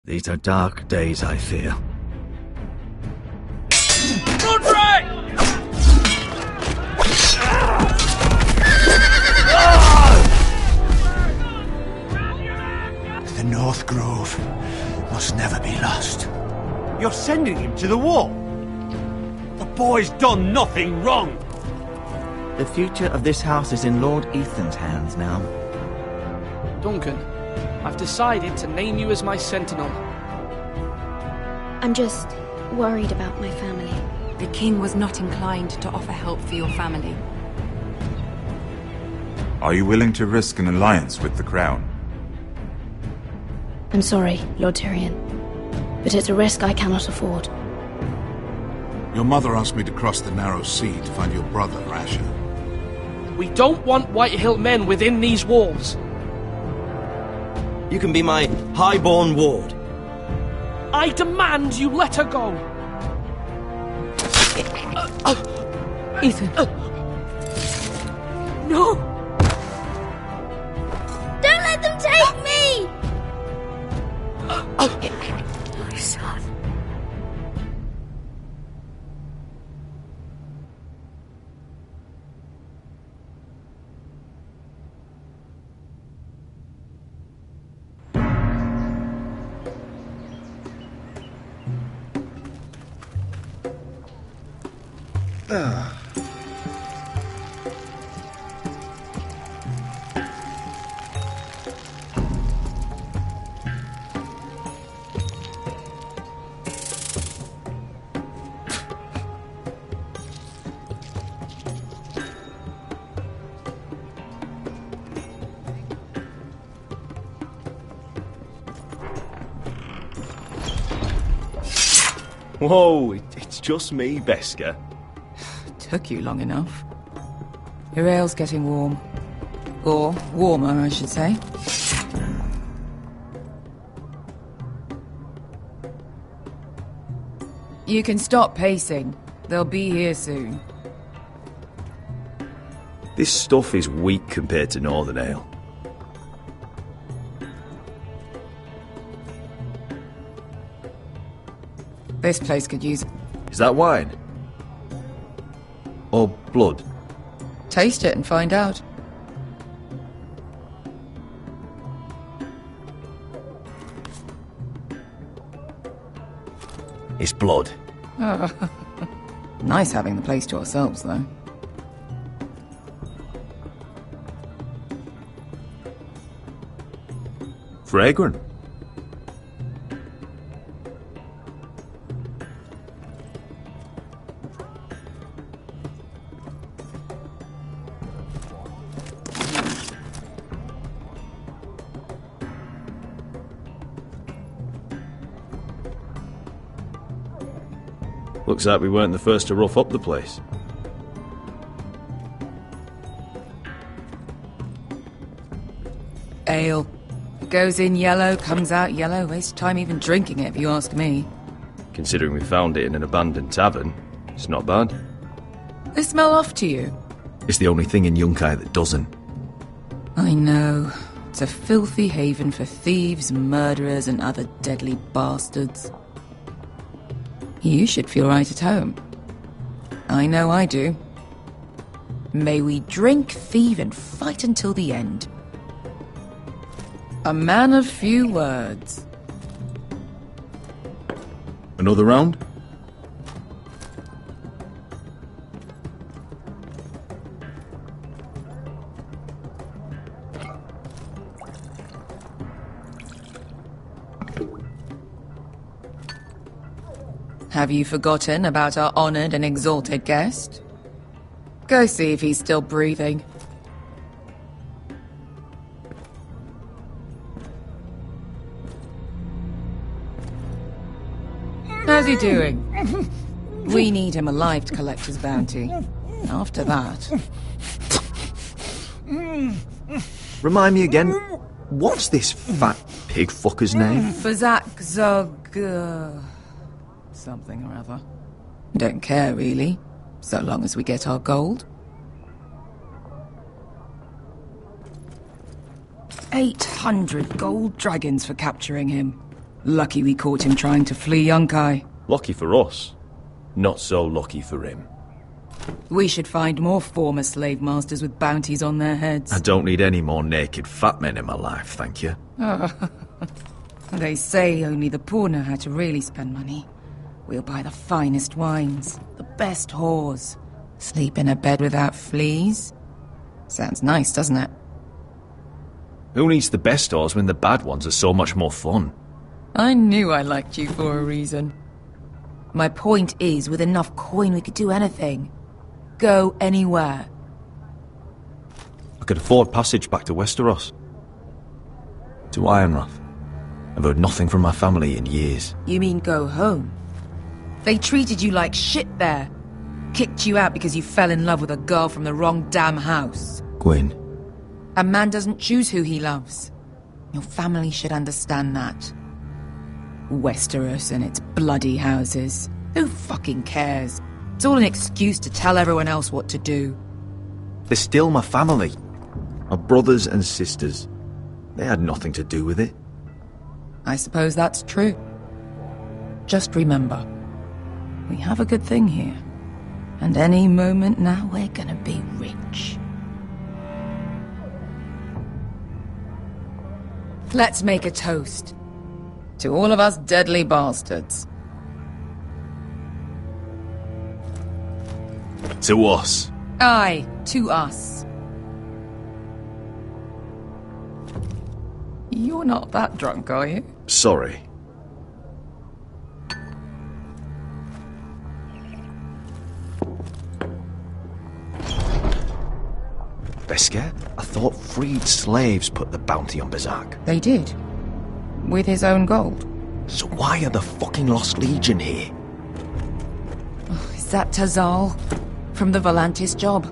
These are dark days, I fear. The North Grove must never be lost. You're sending him to the war? The boy's done nothing wrong! The future of this house is in Lord Ethan's hands now. Duncan, I've decided to name you as my sentinel. I'm just worried about my family. The king was not inclined to offer help for your family. Are you willing to risk an alliance with the Crown? I'm sorry, Lord Tyrion, but it's a risk I cannot afford. Your mother asked me to cross the narrow sea to find your brother, Asher. We don't want Whitehill men within these walls. You can be my highborn ward. I demand you let her go! Ethan. No! Don't let them take me! My son. Whoa, it's just me, Beskha. Took you long enough. Your ale's getting warm. Or warmer, I should say. You can stop pacing. They'll be here soon. This stuff is weak compared to Northern Ale. This place could use... Is that wine? Or blood? Taste it and find out. It's blood. Nice having the place to ourselves, though. Fragrant. Looks like we weren't the first to rough up the place. Ale. Goes in yellow, comes out yellow. Waste time even drinking it, if you ask me. Considering we found it in an abandoned tavern, it's not bad. They smell off to you. It's the only thing in Yunkai that doesn't. I know. It's a filthy haven for thieves, murderers, and other deadly bastards. You should feel right at home. I know I do. May we drink, thieve, and fight until the end. A man of few words. Another round? Have you forgotten about our honored and exalted guest? Go see if he's still breathing. How's he doing? We need him alive to collect his bounty. After that... Remind me again, what's this fat pig fucker's name? Fazak Zog... something or other. Don't care, really. So long as we get our gold. 800 gold dragons for capturing him. Lucky we caught him trying to flee Yunkai. Lucky for us. Not so lucky for him. We should find more former slave masters with bounties on their heads. I don't need any more naked fat men in my life, thank you. They say only the poor know how to really spend money. We'll buy the finest wines, the best whores, sleep in a bed without fleas. Sounds nice, doesn't it? Who needs the best stores when the bad ones are so much more fun? I knew I liked you for a reason. My point is, with enough coin we could do anything. Go anywhere. I could afford passage back to Westeros. To Ironrath. I've heard nothing from my family in years. You mean go home? They treated you like shit there. Kicked you out because you fell in love with a girl from the wrong damn house. Gwyn. A man doesn't choose who he loves. Your family should understand that. Westeros and its bloody houses. Who fucking cares? It's all an excuse to tell everyone else what to do. They're still my family. My brothers and sisters. They had nothing to do with it. I suppose that's true. Just remember, we have a good thing here. And any moment now we're gonna be rich. Let's make a toast. To all of us deadly bastards. To us. Aye, to us. You're not that drunk, are you? Sorry. Beskar, I thought freed slaves put the bounty on Berserk. They did. With his own gold. So why are the fucking Lost Legion here? Oh, is that Tazal? From the Volantis job?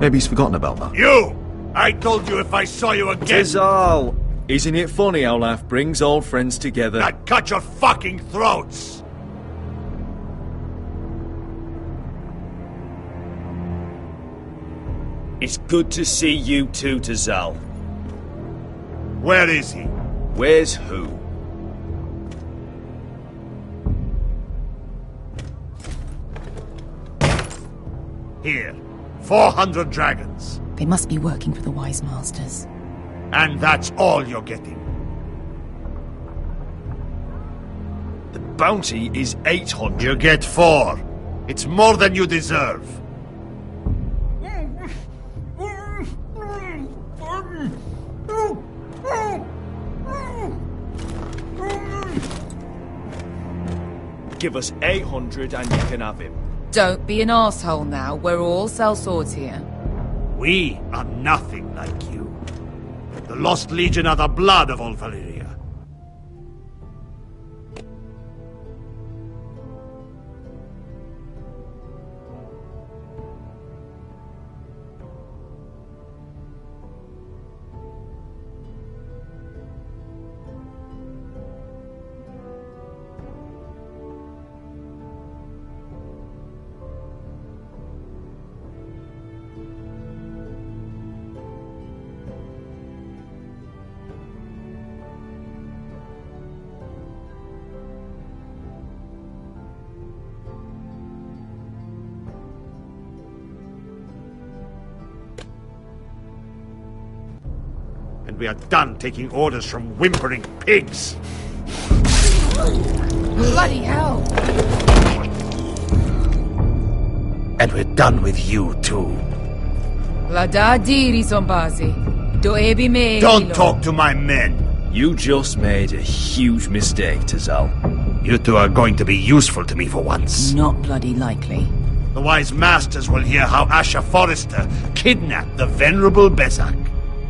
Maybe he's forgotten about that. You! I told you if I saw you again... Tizal! Isn't it funny how life brings old friends together? I'd cut your fucking throats! It's good to see you too, Tazal. Where is he? Where's who? Here. 400 dragons. They must be working for the Wise Masters. And that's all you're getting. The bounty is 800. You get 4. It's more than you deserve. Give us 800 and you can have him. Don't be an arsehole now. We're all sellswords here. We are nothing like you. The Lost Legion are the blood of all Valyria. And we are done taking orders from whimpering pigs. Bloody hell! And we're done with you too. Don't talk to my men. You just made a huge mistake, Tazal. You two are going to be useful to me for once. Not bloody likely. The Wise Masters will hear how Asher Forrester kidnapped the venerable Bezzak.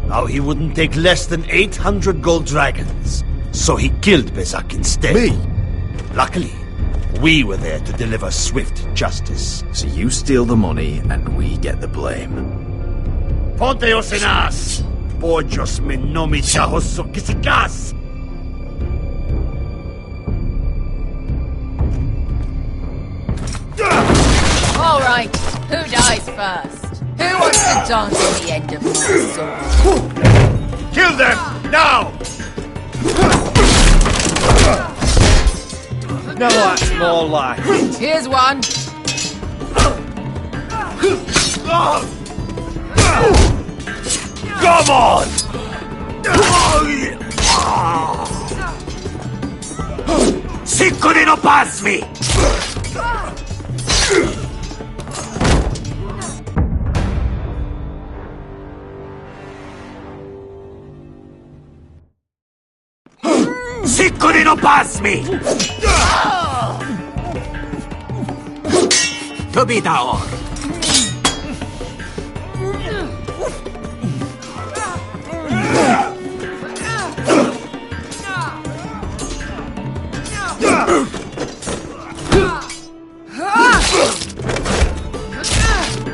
How he wouldn't take less than 800 gold dragons. So he killed Bezzak instead. Me? Luckily, we were there to deliver swift justice. So you steal the money and we get the blame. Ponteos en as! Pollos me no me chahoso kisikas! All right, who dies first? Who wants to dance on the end of my sword? Kill them! Now! Now that's more like it. Here's one. Come on! Sicko di non passmi! Sicko di non passmi! Tobita or!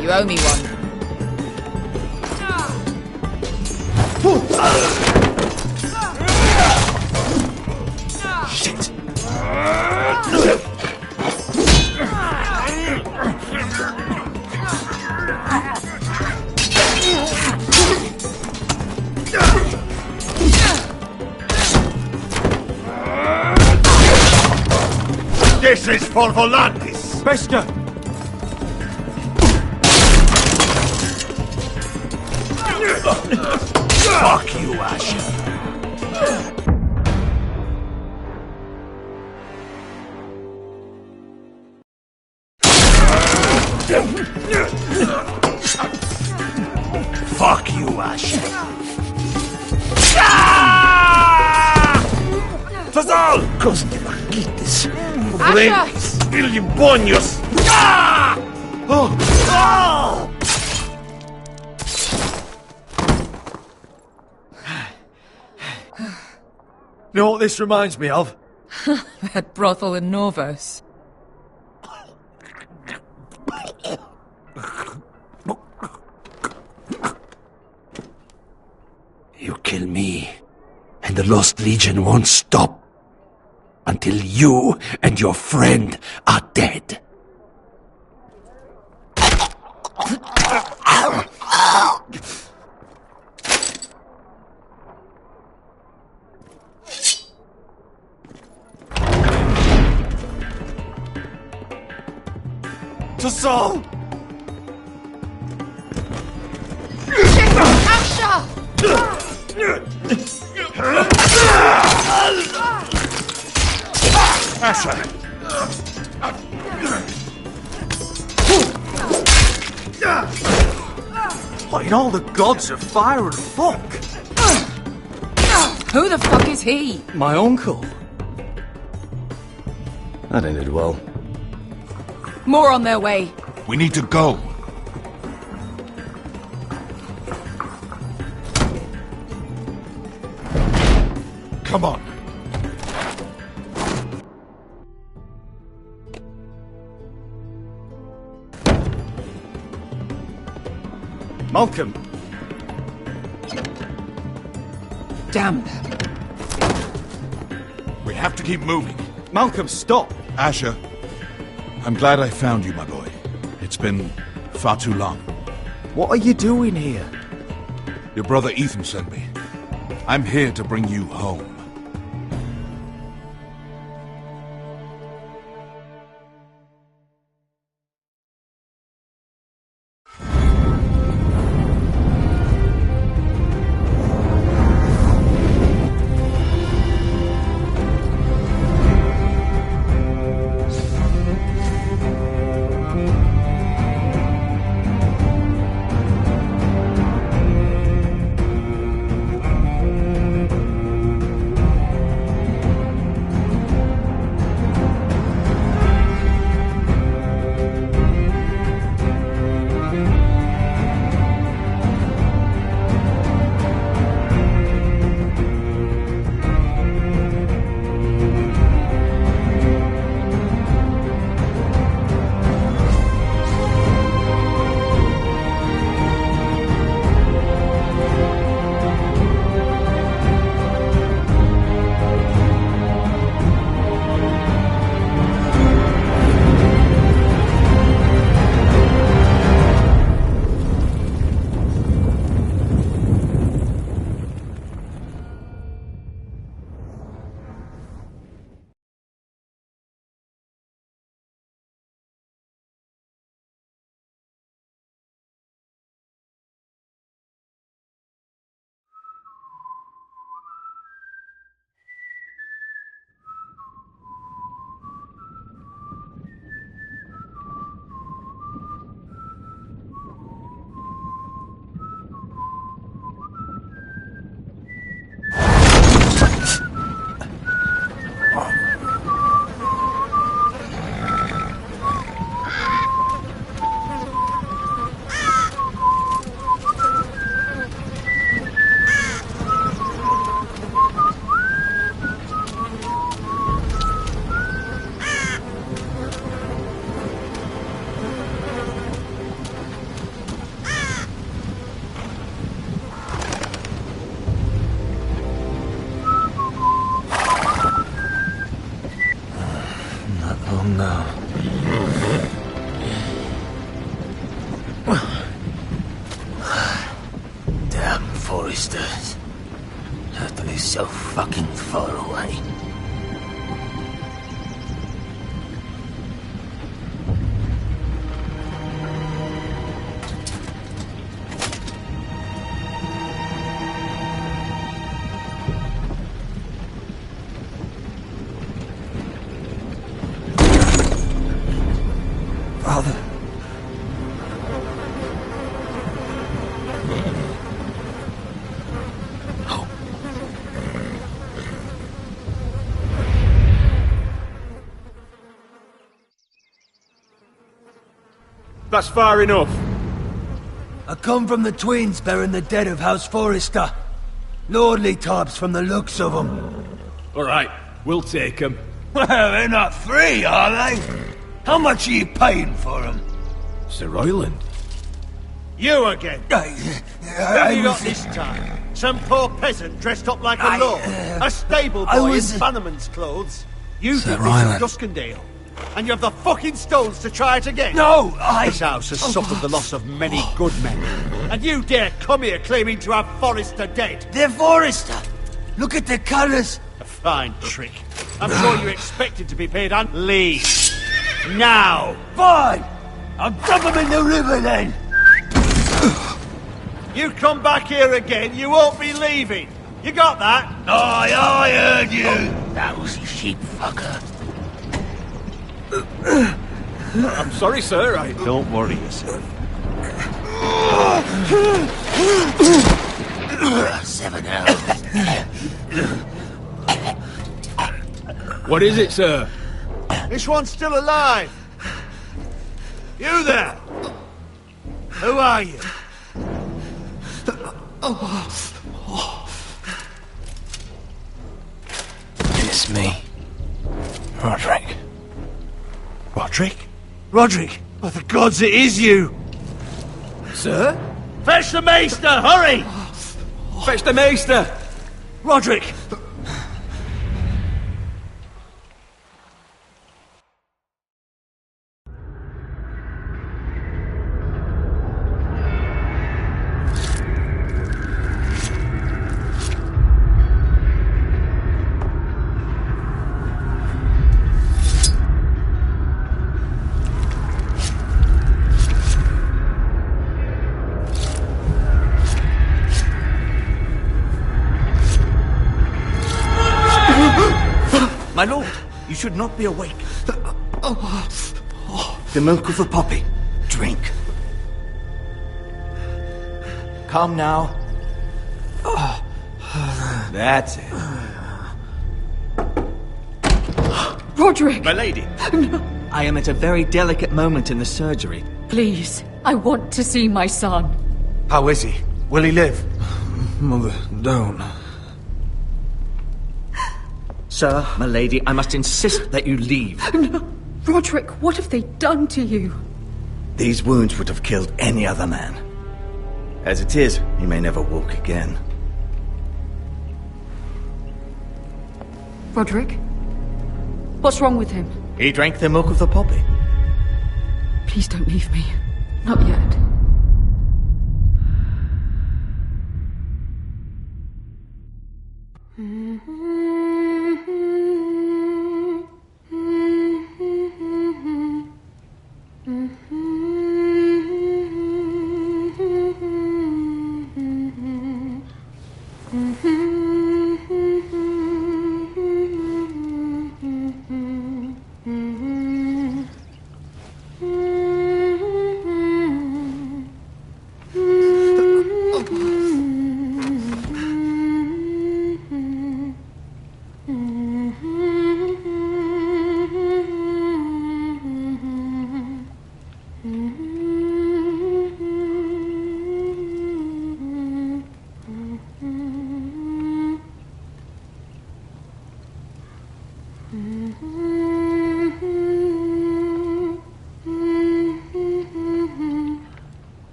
You owe me one. Shit! This is for Volantis! Bester! Fuck you, Asher! Fuck you, Asher! Fazal! Costi marquites! Brains! Illi bonios! Oh! Oh! You know what this reminds me of? That brothel in Norvos. You kill me, and the Lost Legion won't stop until you and your friend are dead. To Saul! Asher! What in all the gods of fire and fuck? Who the fuck is he? My uncle. That ended well. More on their way. We need to go. Come on. Malcolm. Damn them. We have to keep moving. Malcolm, stop! Asher, I'm glad I found you, my boy. It's been far too long. What are you doing here? Your brother Ethan sent me. I'm here to bring you home. done now? Damn Foresters. Certainly so fucking far away. Father. That's far enough. I come from the twins bearing the dead of House Forrester. Lordly types from the looks of them. Alright, we'll take them. Well, they're not free, are they? How much are you paying for them? Sir Royland. You again? What have you got this time? Some poor peasant dressed up like a lord? A stable boy in Bannerman's clothes? You did this at Duskendale. And you have the fucking stones to try it again? No, This house has suffered the loss of many good men. And you dare come here claiming to have Forrester dead? They're Forrester! Look at the colours! A fine trick. I'm sure you expected to be paid on leave. Now! Fine! I'll dump them in the river then! You come back here again, you won't be leaving. You got that? Aye, I heard you! Lousy sheep fucker. I'm sorry, sir. Don't worry yourself. 7 hours. What is it, sir? This one's still alive. You there? Who are you? It's me. Roderick. Roderick? Roderick! By the gods, it is you! Sir? Fetch the maester, hurry! Fetch the maester! Roderick! My lord, you should not be awake. The milk of the poppy. Drink. Calm now. That's it. Roderick! My lady. I am at a very delicate moment in the surgery. Please, I want to see my son. How is he? Will he live? Mother, don't. Sir, my lady, I must insist that you leave. No. Roderick, what have they done to you? These wounds would have killed any other man. As it is, he may never walk again. Roderick? What's wrong with him? He drank the milk of the poppy. Please don't leave me. Not yet.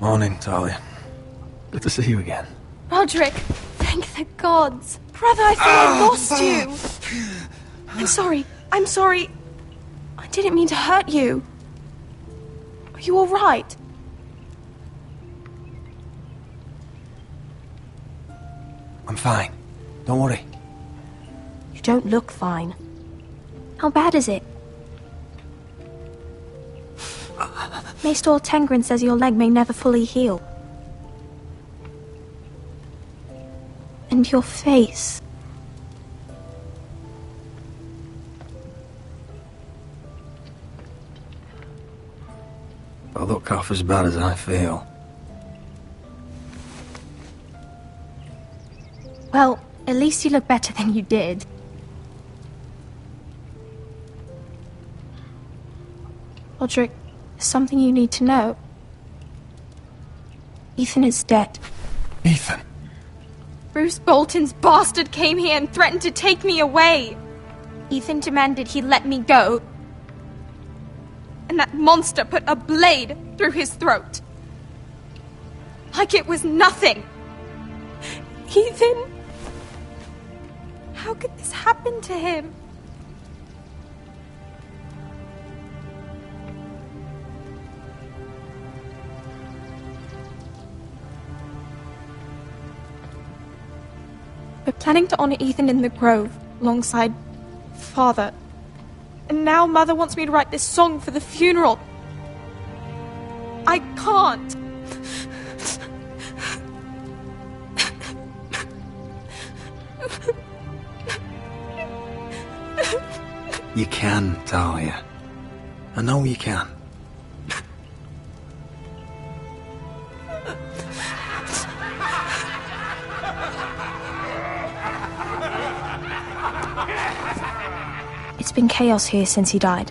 Morning, Talia. Good to see you again. Roderick, thank the gods. Brother, I thought I lost you. I'm sorry. I didn't mean to hurt you. Are you all right? I'm fine. Don't worry. You don't look fine. How bad is it? Maester Tengrin says your leg may never fully heal. And your face. I look half as bad as I feel. Well, at least you look better than you did. Roderick, there's something you need to know. Ethan is dead. Ethan? Bruce Bolton's bastard came here and threatened to take me away. Ethan demanded he let me go. And that monster put a blade through his throat. Like it was nothing. Ethan? How could this happen to him? We're planning to honor Ethan in the Grove, alongside Father. And now Mother wants me to write this song for the funeral. I can't. You can, Talia. I know you can. It's been chaos here since he died.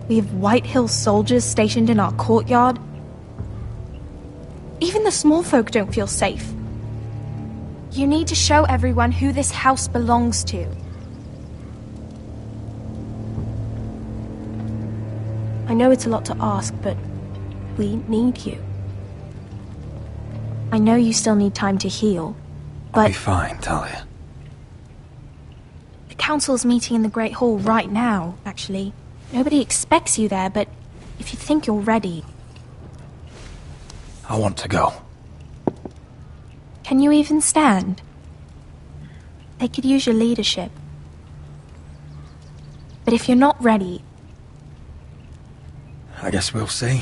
We have White Hill soldiers stationed in our courtyard. Even the small folk don't feel safe. You need to show everyone who this house belongs to. I know it's a lot to ask, but we need you. I know you still need time to heal, but... I'll be fine, Talia. The council's meeting in the Great Hall right now, actually. Nobody expects you there, but if you think you're ready... I want to go. Can you even stand? They could use your leadership. But if you're not ready... I guess we'll see.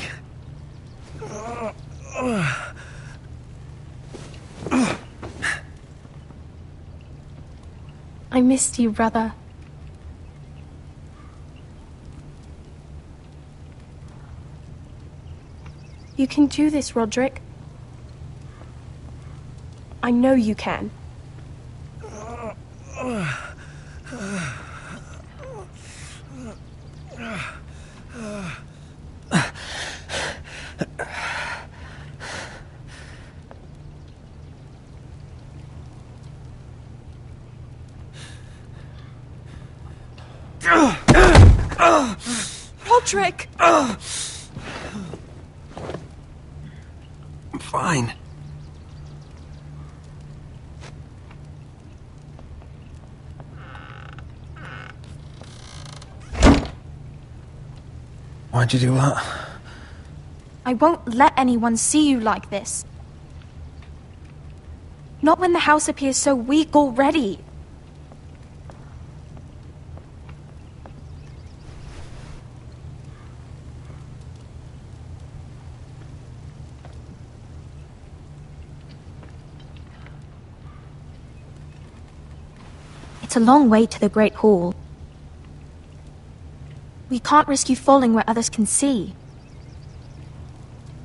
I missed you, brother. You can do this, Roderick. I know you can. Roderick! I'm fine. Why'd you do that? I won't let anyone see you like this. Not when the house appears so weak already. It's a long way to the Great Hall. We can't risk you falling where others can see.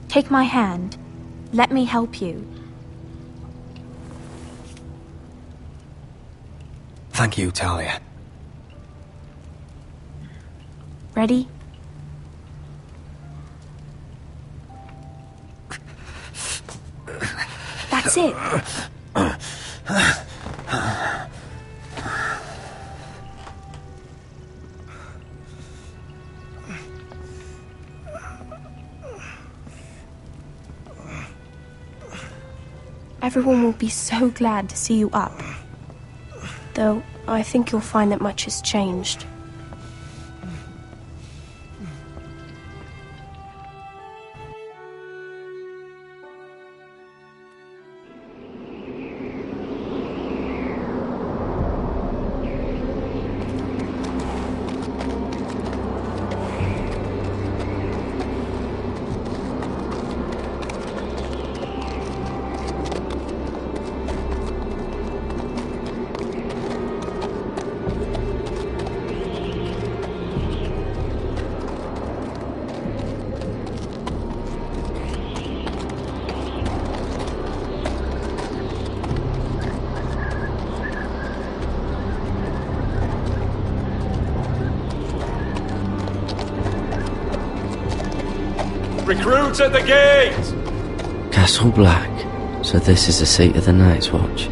Take my hand. Let me help you. Thank you, Talia. Ready? That's it. Everyone will be so glad to see you up. Though, I think you'll find that much has changed. Recruits at the gate! Castle Black. So this is the seat of the Night's Watch.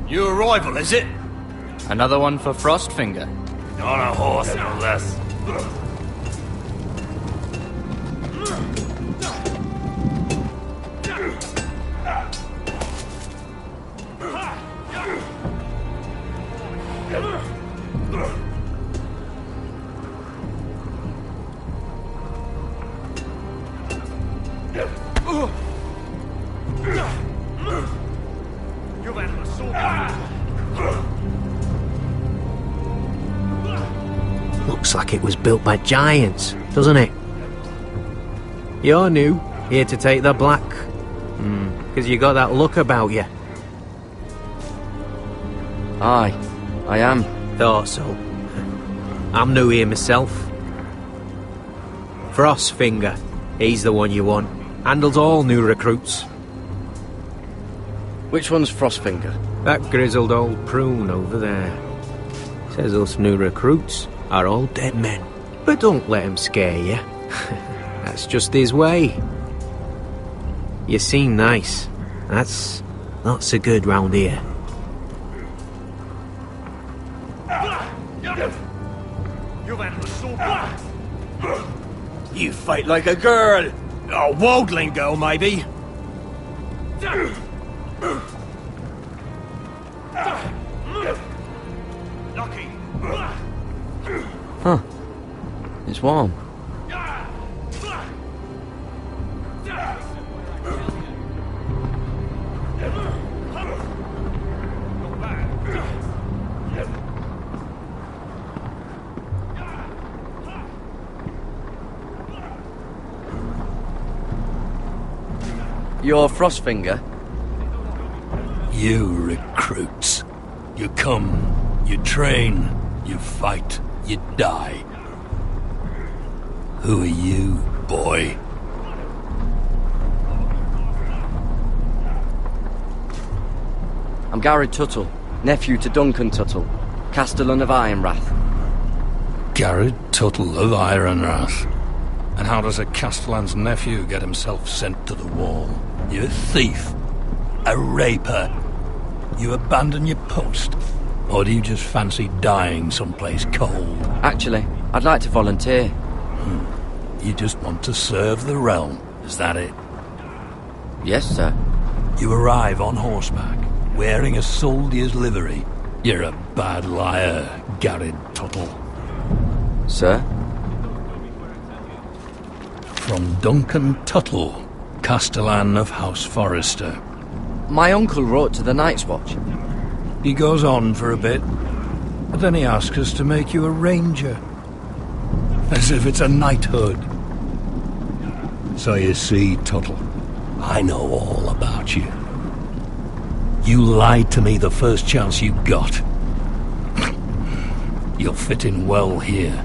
New arrival, is it? Another one for Frostfinger. On a horse, no less. Looks like it was built by giants, doesn't it? You're new, here to take the black. Because you got that look about you. Aye, I am. Thought so. I'm new here myself. Frostfinger, he's the one you want. Handles all new recruits. Which one's Frostfinger? That grizzled old prune over there. Says us new recruits are all dead men. But don't let him scare you. That's just his way. You seem nice. That's not so good round here. You fight like a girl. A waldling girl, maybe. Huh. It's warm. You're Frostfinger? You recruits. You come, you train, you fight, you die. Who are you, boy? I'm Garrett Tuttle, nephew to Duncan Tuttle, Castellan of Ironrath. Garrett Tuttle of Ironrath. And how does a Castellan's nephew get himself sent to the wall? You a thief? A raper? You abandon your post? Or do you just fancy dying someplace cold? Actually, I'd like to volunteer. You just want to serve the realm, is that it? Yes, sir. You arrive on horseback, wearing a soldier's livery. You're a bad liar, Garrett Tuttle. Sir? From Duncan Tuttle, Castellan of House Forrester. My uncle wrote to the Night's Watch. He goes on for a bit, but then he asks us to make you a ranger. As if it's a knighthood. So you see, Tuttle, I know all about you. You lied to me the first chance you got. You'll fit in well here.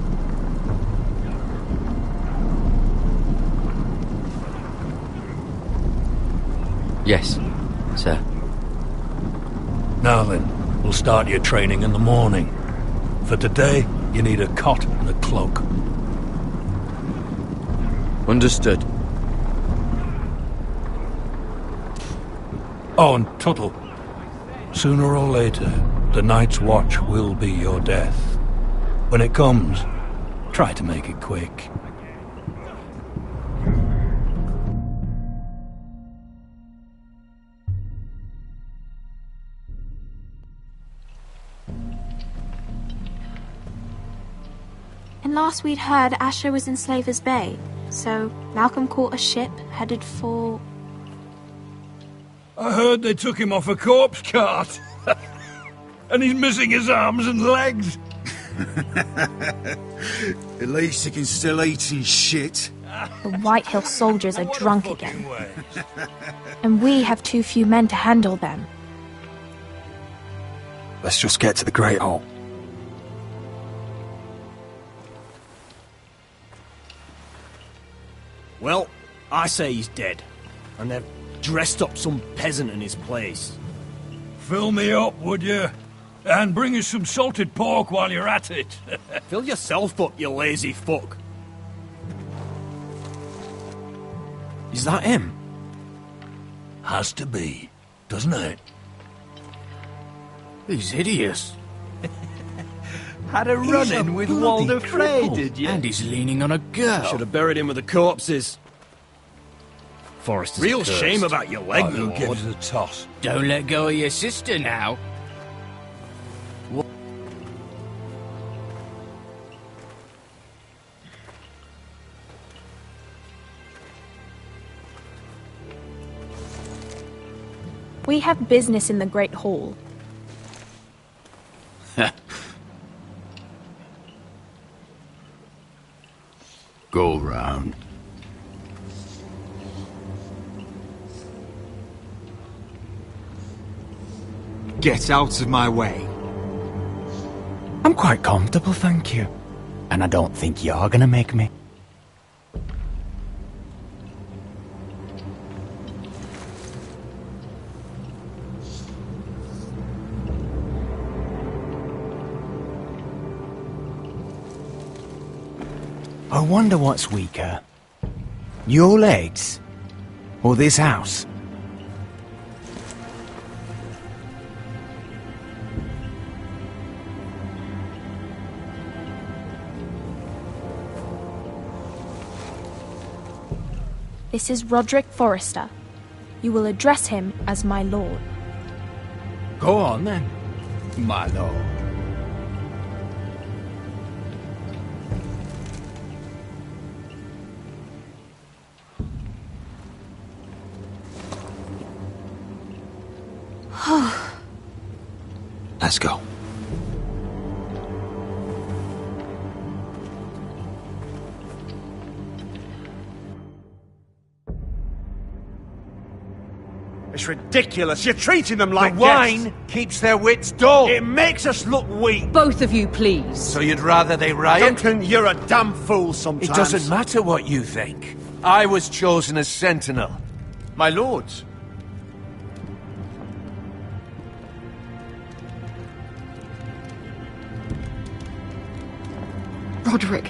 Yes, sir. Now then, we'll start your training in the morning. For today, you need a cot and a cloak. Understood. Oh, and Tuttle. Sooner or later, the Night's Watch will be your death. When it comes, try to make it quick. And last we'd heard, Asher was in Slaver's Bay, so Malcolm caught a ship headed for... I heard they took him off a corpse cart. And he's missing his arms and legs. At least he can still eat his shit. The Whitehill soldiers are drunk again. And we have too few men to handle them. Let's just get to the Great Hall. Well, I say he's dead. And they've dressed up some peasant in his place. Fill me up, would you? And bring us some salted pork while you're at it. Fill yourself up, you lazy fuck. Is that him? Has to be, doesn't it? He's hideous. Had a run-in with Walder Frey, did you? And he's leaning on a girl. Should have buried him with the corpses. Forrester's Real cursed. shame about your leg, Who Lord. gives a toss? Don't let go of your sister now. We have business in the Great Hall. Go round. Get out of my way. I'm quite comfortable, thank you. And I don't think you're gonna make me. I wonder what's weaker. Your legs? Or this house? This is Roderick Forrester. You will address him as my lord. Go on then, my lord. Let's go. It's ridiculous. You're treating them like The wine keeps their wits dull. It makes us look weak. Both of you, please. So you'd rather they riot? Duncan, you're a damn fool sometimes. It doesn't matter what you think. I was chosen as sentinel. My lords. Roderick.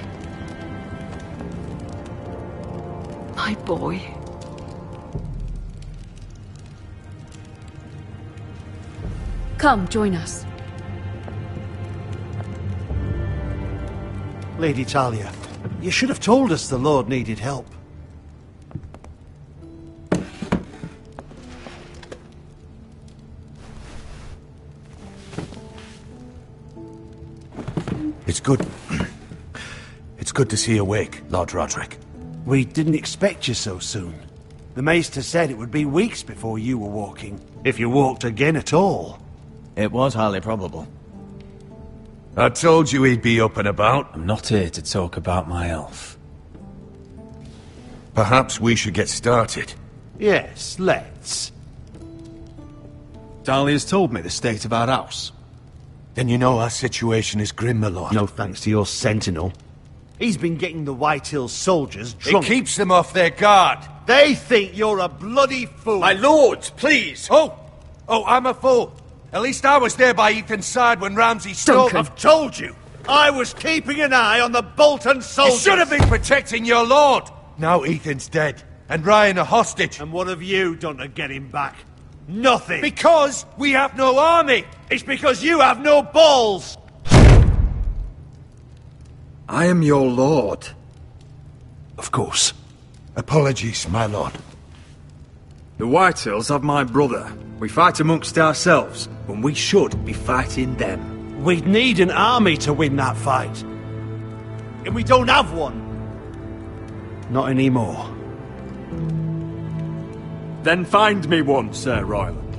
My boy. Come, join us. Lady Talia, you should have told us the Lord needed help. It's good. It's good to see you awake, Lord Roderick. We didn't expect you so soon. The Maester said it would be weeks before you were walking, if you walked again at all. It was highly probable. I told you he'd be up and about. I'm not here to talk about my elf. Perhaps we should get started. Yes, let's. Dahlia's told me the state of our house. Then you know our situation is grim, my lord. No thanks to your sentinel. He's been getting the Whitehill soldiers drunk. He keeps them off their guard. They think you're a bloody fool. My lords, please! Oh, I'm a fool. At least I was there by Ethan's side when Ramsay stole... I've told you! I was keeping an eye on the Bolton soldiers! You should have been protecting your lord! Now Ethan's dead, and Ryan a hostage. And what have you done to get him back? Nothing! Because we have no army! It's because you have no balls! I am your lord. Of course. Apologies, my lord. The Whitehills have my brother. We fight amongst ourselves, when we should be fighting them. We'd need an army to win that fight. And we don't have one. Not anymore. Then find me one, Sir Royland.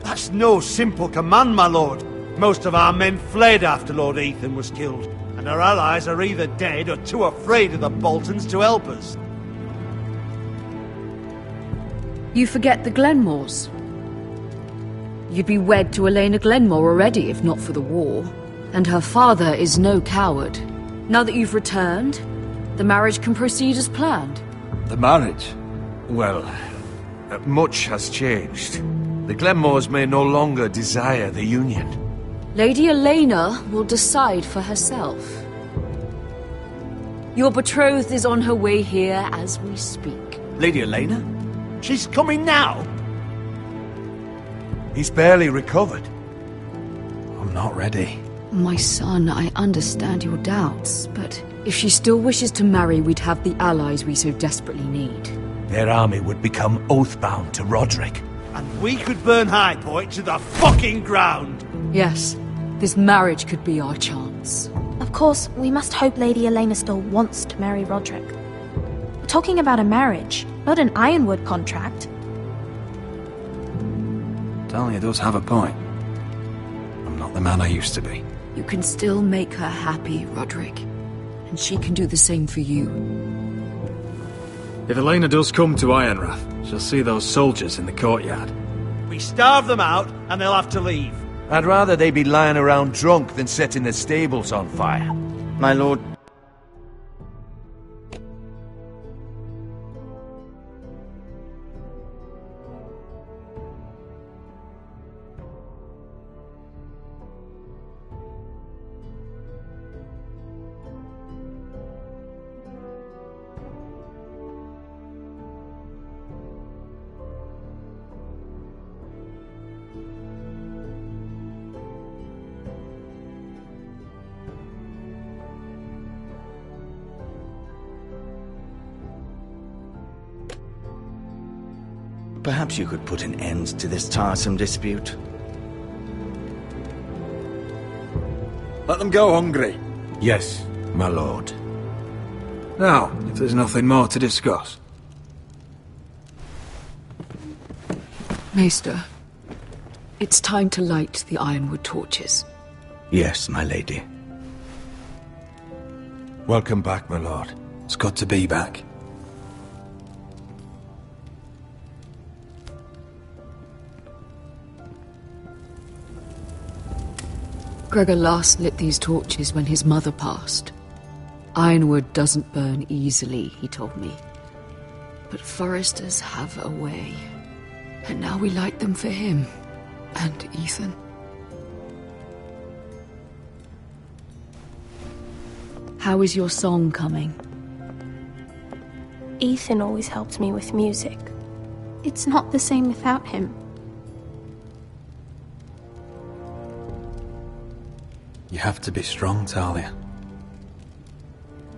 That's no simple command, my lord. Most of our men fled after Lord Ethan was killed, and our allies are either dead or too afraid of the Boltons to help us. You forget the Glenmores. You'd be wed to Elena Glenmore already if not for the war. And her father is no coward. Now that you've returned, the marriage can proceed as planned. The marriage? Well, much has changed. The Glenmores may no longer desire the union. Lady Elena will decide for herself. Your betrothed is on her way here as we speak. Lady Elena? She's coming now? He's barely recovered. I'm not ready. My son, I understand your doubts, but if she still wishes to marry, we'd have the allies we so desperately need. Their army would become oath-bound to Roderick. And we could burn High Point to the fucking ground! Yes, this marriage could be our chance. Of course, we must hope Lady Elena still wants to marry Roderick. We're talking about a marriage, not an Ironwood contract. Talia does have a point. I'm not the man I used to be. You can still make her happy, Roderick. And she can do the same for you. If Elena does come to Ironrath, she'll see those soldiers in the courtyard. We starve them out, and they'll have to leave. I'd rather they be lying around drunk than setting the stables on fire. My lord... Perhaps you could put an end to this tiresome dispute. Let them go hungry. Yes, my lord. Now, if there's nothing more to discuss. Maester, it's time to light the Ironwood torches. Yes, my lady. Welcome back, my lord. It's good to be back. Gregor last lit these torches when his mother passed. Ironwood doesn't burn easily, he told me. But foresters have a way. And now we light them for him. And Ethan. How is your song coming? Ethan always helped me with music. It's not the same without him. You have to be strong, Talia.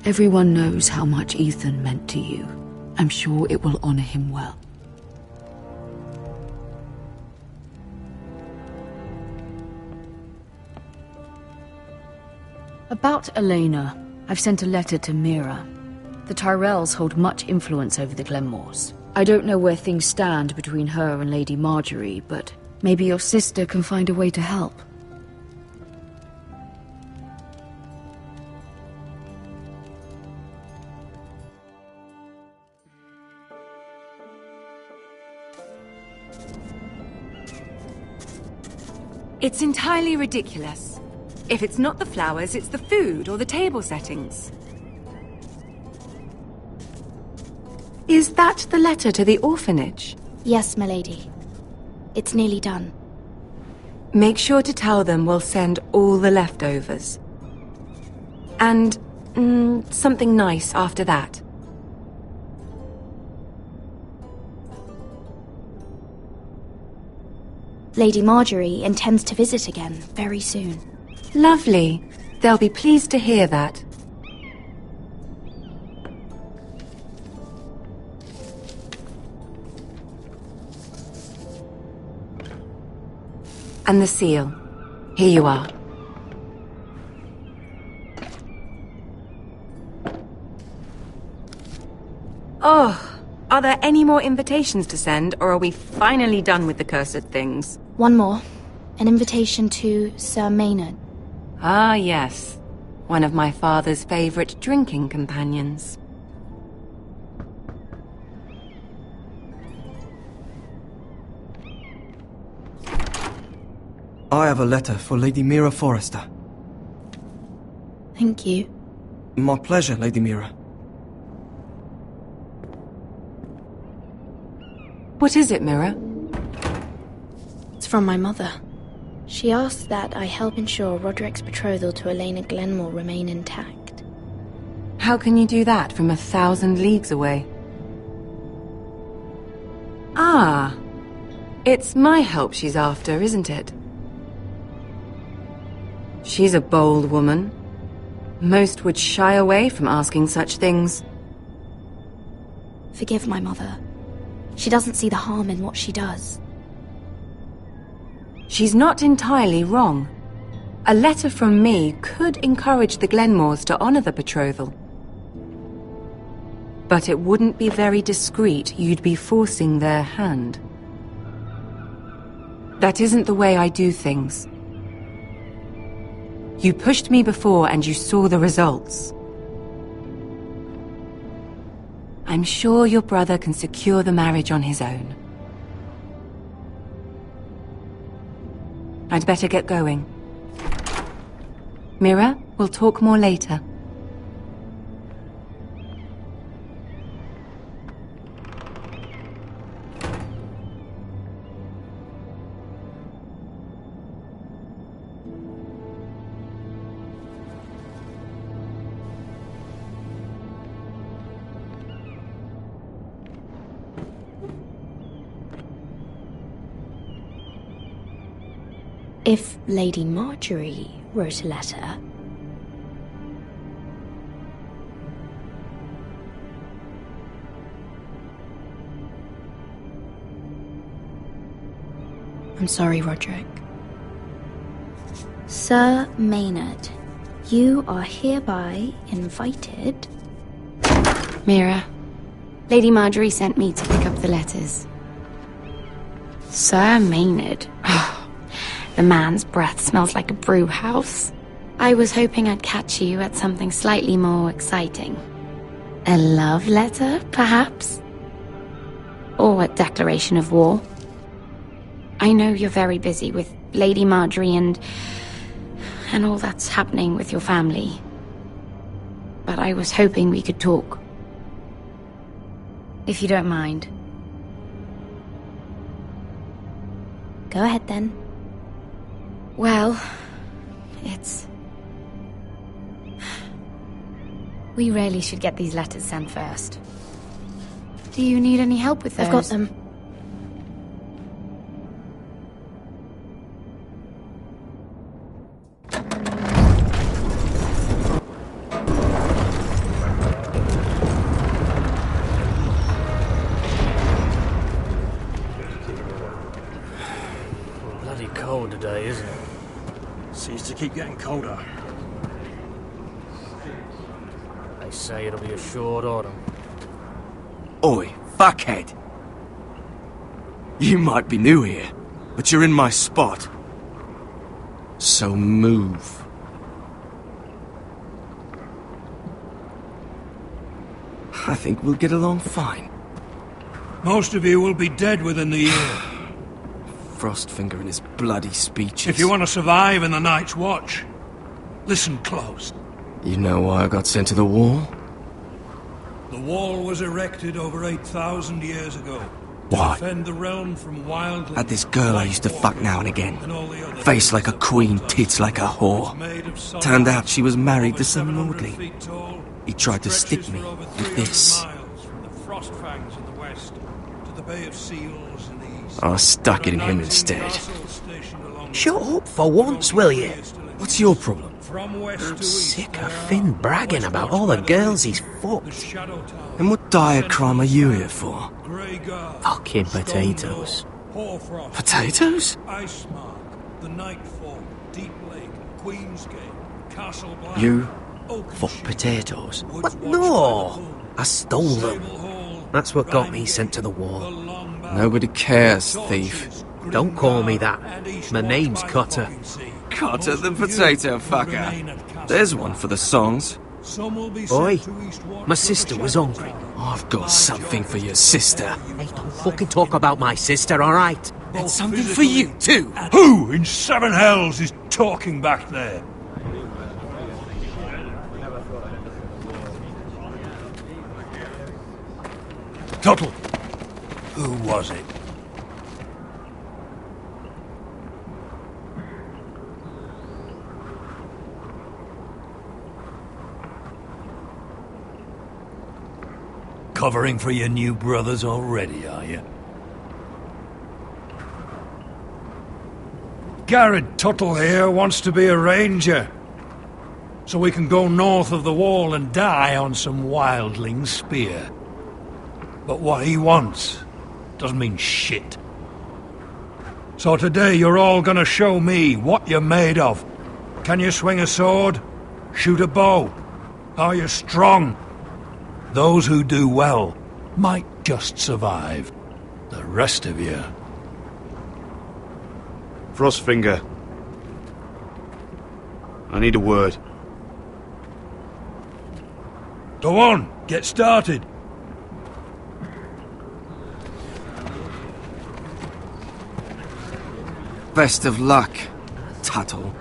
Everyone knows how much Ethan meant to you. I'm sure it will honor him well. About Elena, I've sent a letter to Mira. The Tyrells hold much influence over the Glenmores. I don't know where things stand between her and Lady Marjorie, but maybe your sister can find a way to help. It's entirely ridiculous. If it's not the flowers, it's the food or the table settings. Is that the letter to the orphanage? Yes, milady. It's nearly done. Make sure to tell them we'll send all the leftovers. And something nice after that. Lady Marjorie intends to visit again very soon. Lovely. They'll be pleased to hear that. And the seal. Here you are. Oh, are there any more invitations to send, or are we finally done with the cursed things? One more. An invitation to Sir Maynard. Ah, yes. One of my father's favorite drinking companions. I have a letter for Lady Mira Forrester. Thank you. My pleasure, Lady Mira. What is it, Mira? It's from my mother. She asks that I help ensure Roderick's betrothal to Elena Glenmore remain intact. How can you do that from 1,000 leagues away? Ah, it's my help she's after, isn't it? She's a bold woman. Most would shy away from asking such things. Forgive my mother. She doesn't see the harm in what she does. She's not entirely wrong. A letter from me could encourage the Glenmores to honor the betrothal. But it wouldn't be very discreet. You'd be forcing their hand. That isn't the way I do things. You pushed me before and you saw the results. I'm sure your brother can secure the marriage on his own. I'd better get going. Mira, we'll talk more later. If Lady Marjorie wrote a letter... I'm sorry, Roderick. Sir Maynard, you are hereby invited... Mira, Lady Marjorie sent me to pick up the letters. Sir Maynard... The man's breath smells like a brew house. I was hoping I'd catch you at something slightly more exciting. A love letter, perhaps? Or a declaration of war? I know you're very busy with Lady Marjorie and all that's happening with your family. But I was hoping we could talk. If you don't mind. Go ahead, then. Well, it's... We really should get these letters sent first. Do you need any help with those? I've got them. Bloody cold today, isn't it? Seems to keep getting colder. They say it'll be a short autumn. Oi, fuckhead! You might be new here, but you're in my spot. So move. I think we'll get along fine. Most of you will be dead within the year. Frostfinger and his bloody speeches. If you want to survive in the Night's Watch, listen close. You know why I got sent to the war? The wall was erected over 8,000 years ago. Why? To defend the realm from wild... Had this girl I used to fuck now and again. Face like a queen, tits like a whore. Turned out she was married to some lordly. He tried to stick me with this. I stuck it in him instead. Shut up for once, will you? What's your problem? I'm sick of Finn bragging about all the girls he's fucked. And what dire crime are you here for? Fucking potatoes. Potatoes? You fuck potatoes? What? No! I stole them. That's what got me sent to the war. Nobody cares, thief. Don't call me that. My name's Cutter. Cutter the potato fucker. There's one for the songs. Boy, my sister was hungry. I've got something for your sister. Hey, don't fucking talk about my sister, alright? And something for you, too. Who in seven hells is talking back there? Tuttle. Who was it? Covering for your new brothers already, are you? Garrett Tuttle here wants to be a ranger. So we can go north of the wall and die on some wildling spear. But what he wants doesn't mean shit. So today you're all gonna show me what you're made of. Can you swing a sword? Shoot a bow? Are you strong? Those who do well might just survive. The rest of you... Frostfinger. I need a word. Go on, get started. Best of luck, Tuttle.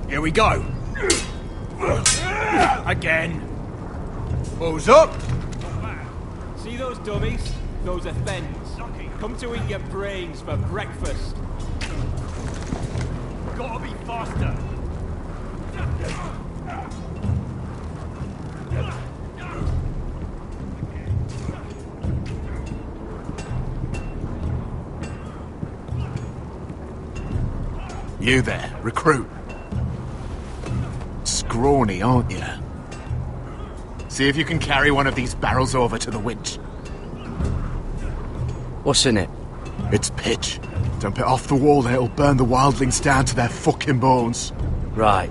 Here we go. Again. Who's up? See those dummies? Those are Thens. Come to eat your brains for breakfast. Gotta be faster. You there, recruit. Scrawny, aren't you? See if you can carry one of these barrels over to the winch. What's in it? It's pitch. Dump it off the wall and it'll burn the wildlings down to their fucking bones. Right.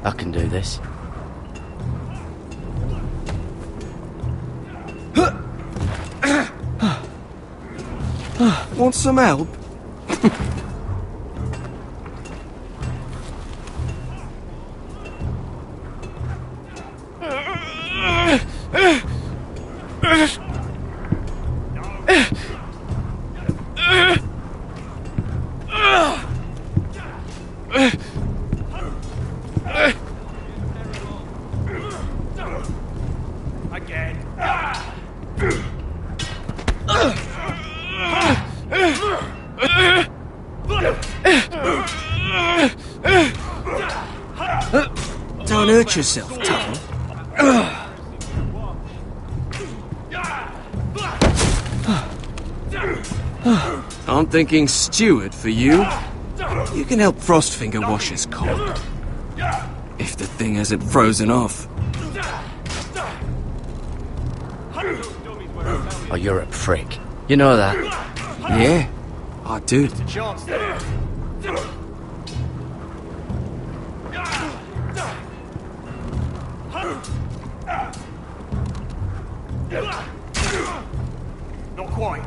I can do this. Want some help? Don't hurt yourself, Tuttle. I'm thinking steward for you. You can help Frostfinger wash his cock. If the thing hasn't frozen off. Oh, you're a prick. You know that? Yeah, I do. Not quite.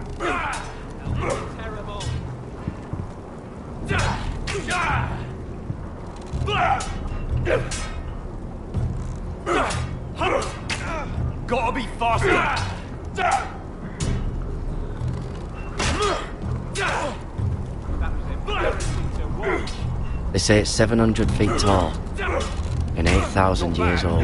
Terrible. Gotta be faster. They say it's 700 feet tall and 8,000 years old.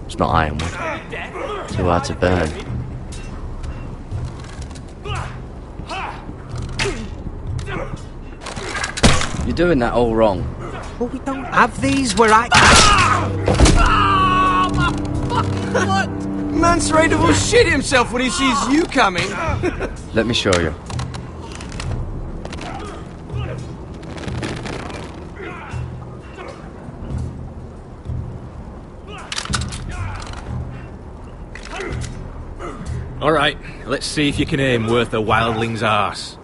It's not ironwood. Too hard to burn. You're doing that all wrong. Well, we don't have these where I... What? Mance Rayder will shit himself when he sees you coming. Let me show you. Alright, let's see if you can aim worth a wildling's arse.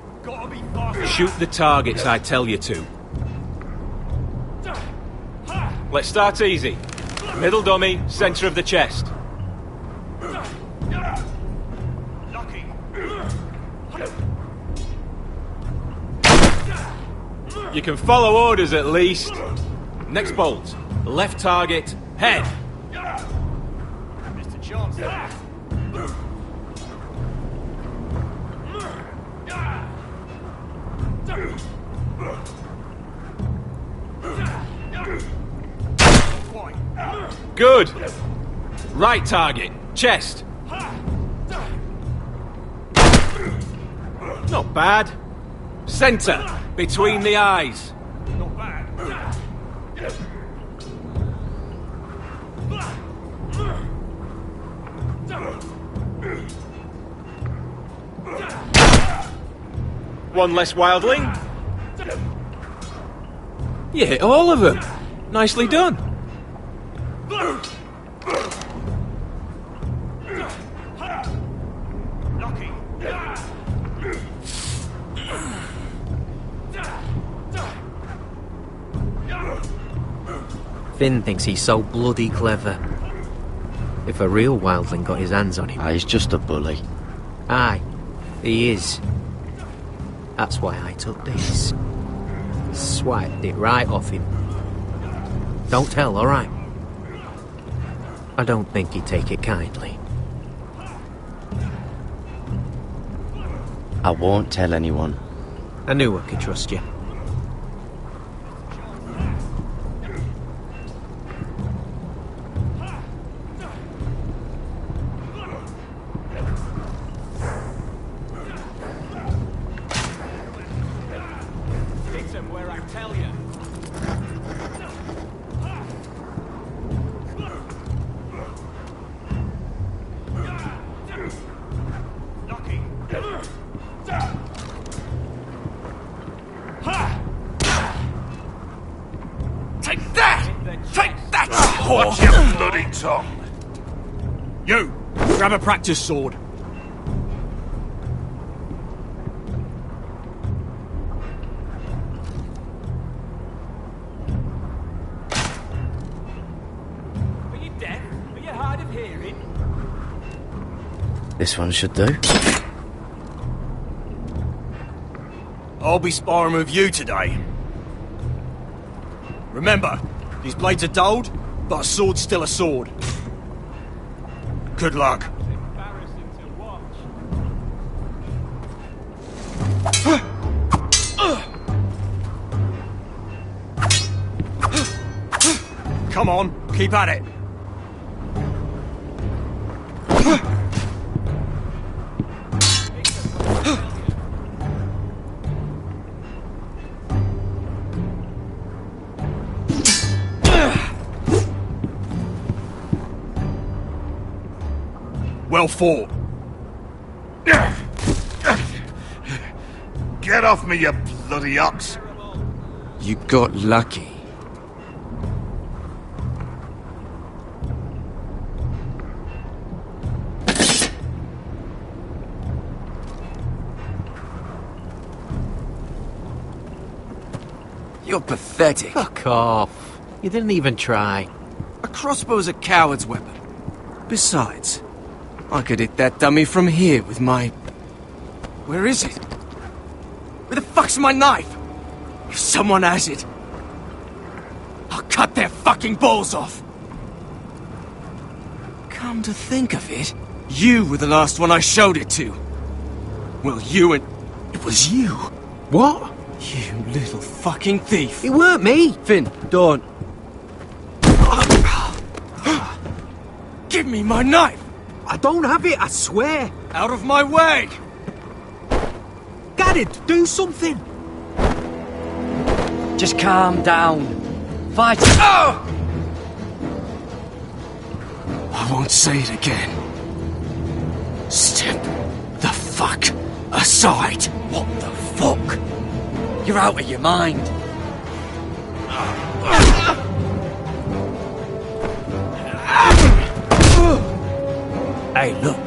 Shoot the targets I tell you to. Let's start easy. Middle dummy, centre of the chest. You can follow orders at least. Next bolt. Left target, head. Mr. Johnson. Good. Right target, chest. Not bad. Centre, between the eyes. Not bad. One less wildling. You hit all of them. Nicely done. Finn thinks he's so bloody clever. If a real wildling got his hands on him... He's just a bully. Aye, he is. That's why I took this. Swiped it right off him. Don't tell, alright? I don't think he'd take it kindly. I won't tell anyone. I knew I could trust you. Watch your bloody tongue! You! Grab a practice sword. Are you deaf? Are you hard of hearing? This one should do. I'll be sparring with you today. Remember, these blades are dulled, but a sword's still a sword. Good luck. Come on, keep at it. Well fought. Get off me, you bloody ox! You got lucky. You're pathetic. Fuck off. You didn't even try. A crossbow's a coward's weapon. Besides, I could hit that dummy from here with my... Where is it? Where the fuck's my knife? If someone has it, I'll cut their fucking balls off! Come to think of it, you were the last one I showed it to. Well, you and... It was you. What? You little fucking thief. It weren't me. Finn, don't. Give me my knife! I don't have it, I swear. Out of my way! Garrett, do something. Just calm down. Fight. Oh! I won't say it again. Step the fuck aside. What the fuck? You're out of your mind. Hey, look.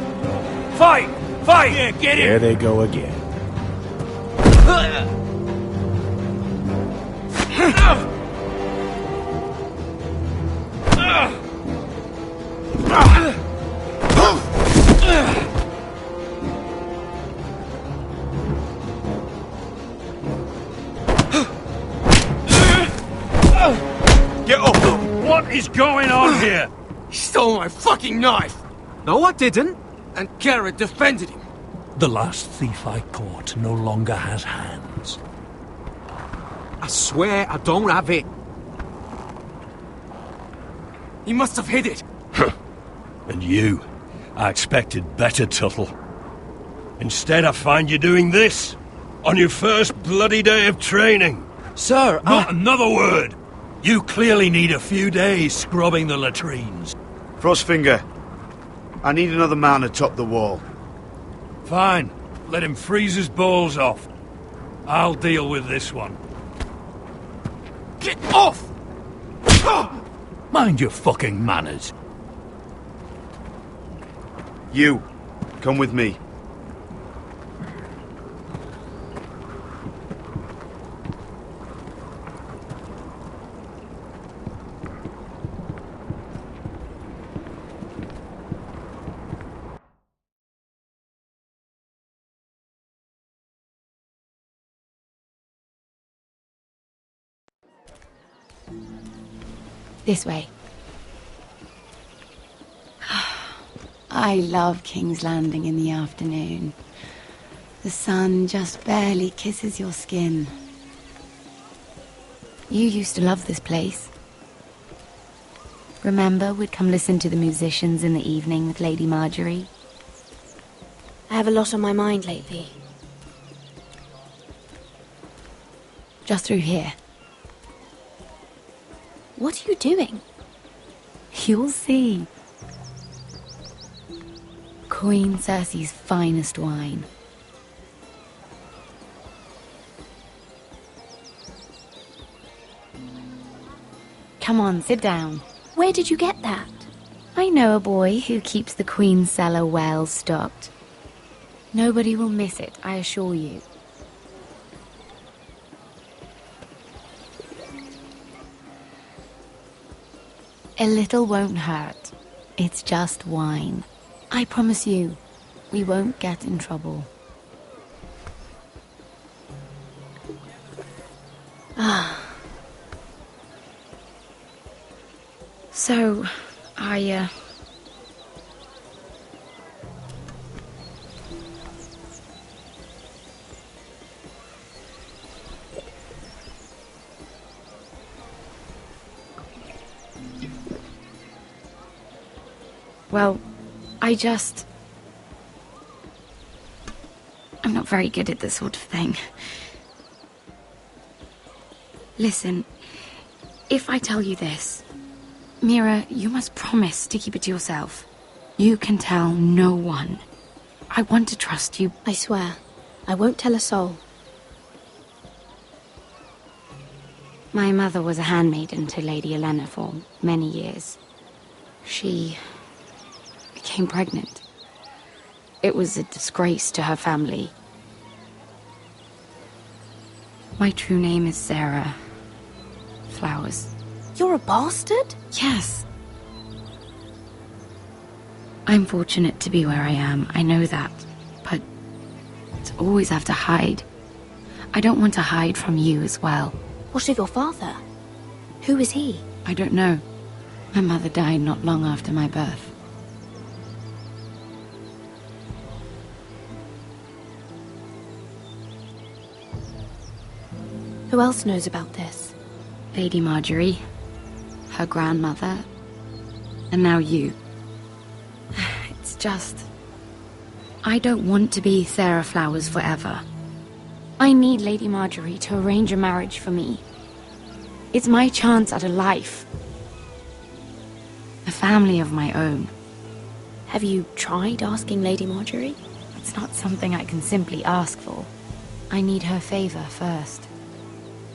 Fight! Fight! Yeah, get it! There they go again. Get up! What is going on here? He stole my fucking knife! No, I didn't. And Garrett defended him. The last thief I caught no longer has hands. I swear I don't have it. He must have hid it. And you? I expected better, Tuttle. Instead, I find you doing this on your first bloody day of training. Sir, Not another word! You clearly need a few days scrubbing the latrines. Frostfinger, I need another man to top the wall. Fine. Let him freeze his balls off. I'll deal with this one. Get off! Mind your fucking manners. You, come with me. This way. I love King's Landing in the afternoon. The sun just barely kisses your skin. You used to love this place. Remember, we'd come listen to the musicians in the evening with Lady Marjorie? I have a lot on my mind lately. Just through here. What are you doing? You'll see. Queen Cersei's finest wine. Come on, sit down. Where did you get that? I know a boy who keeps the Queen's cellar well stocked. Nobody will miss it, I assure you. A little won't hurt. It's just wine. I promise you, we won't get in trouble. Ah. So, Well, I'm not very good at this sort of thing. Listen, if I tell you this, Mira, you must promise to keep it to yourself. You can tell no one. I want to trust you. I swear, I won't tell a soul. My mother was a handmaiden to Lady Olenna for many years. She became pregnant. It was a disgrace to her family. My true name is Sarah Flowers. You're a bastard? Yes. I'm fortunate to be where I am, I know that. But to always have to hide. I don't want to hide from you as well. What of your father? Who is he? I don't know. My mother died not long after my birth. Who else knows about this? Lady Marjorie, her grandmother, and now you. It's just... I don't want to be Sarah Flowers forever. I need Lady Marjorie to arrange a marriage for me. It's my chance at a life. A family of my own. Have you tried asking Lady Marjorie? It's not something I can simply ask for. I need her favor first.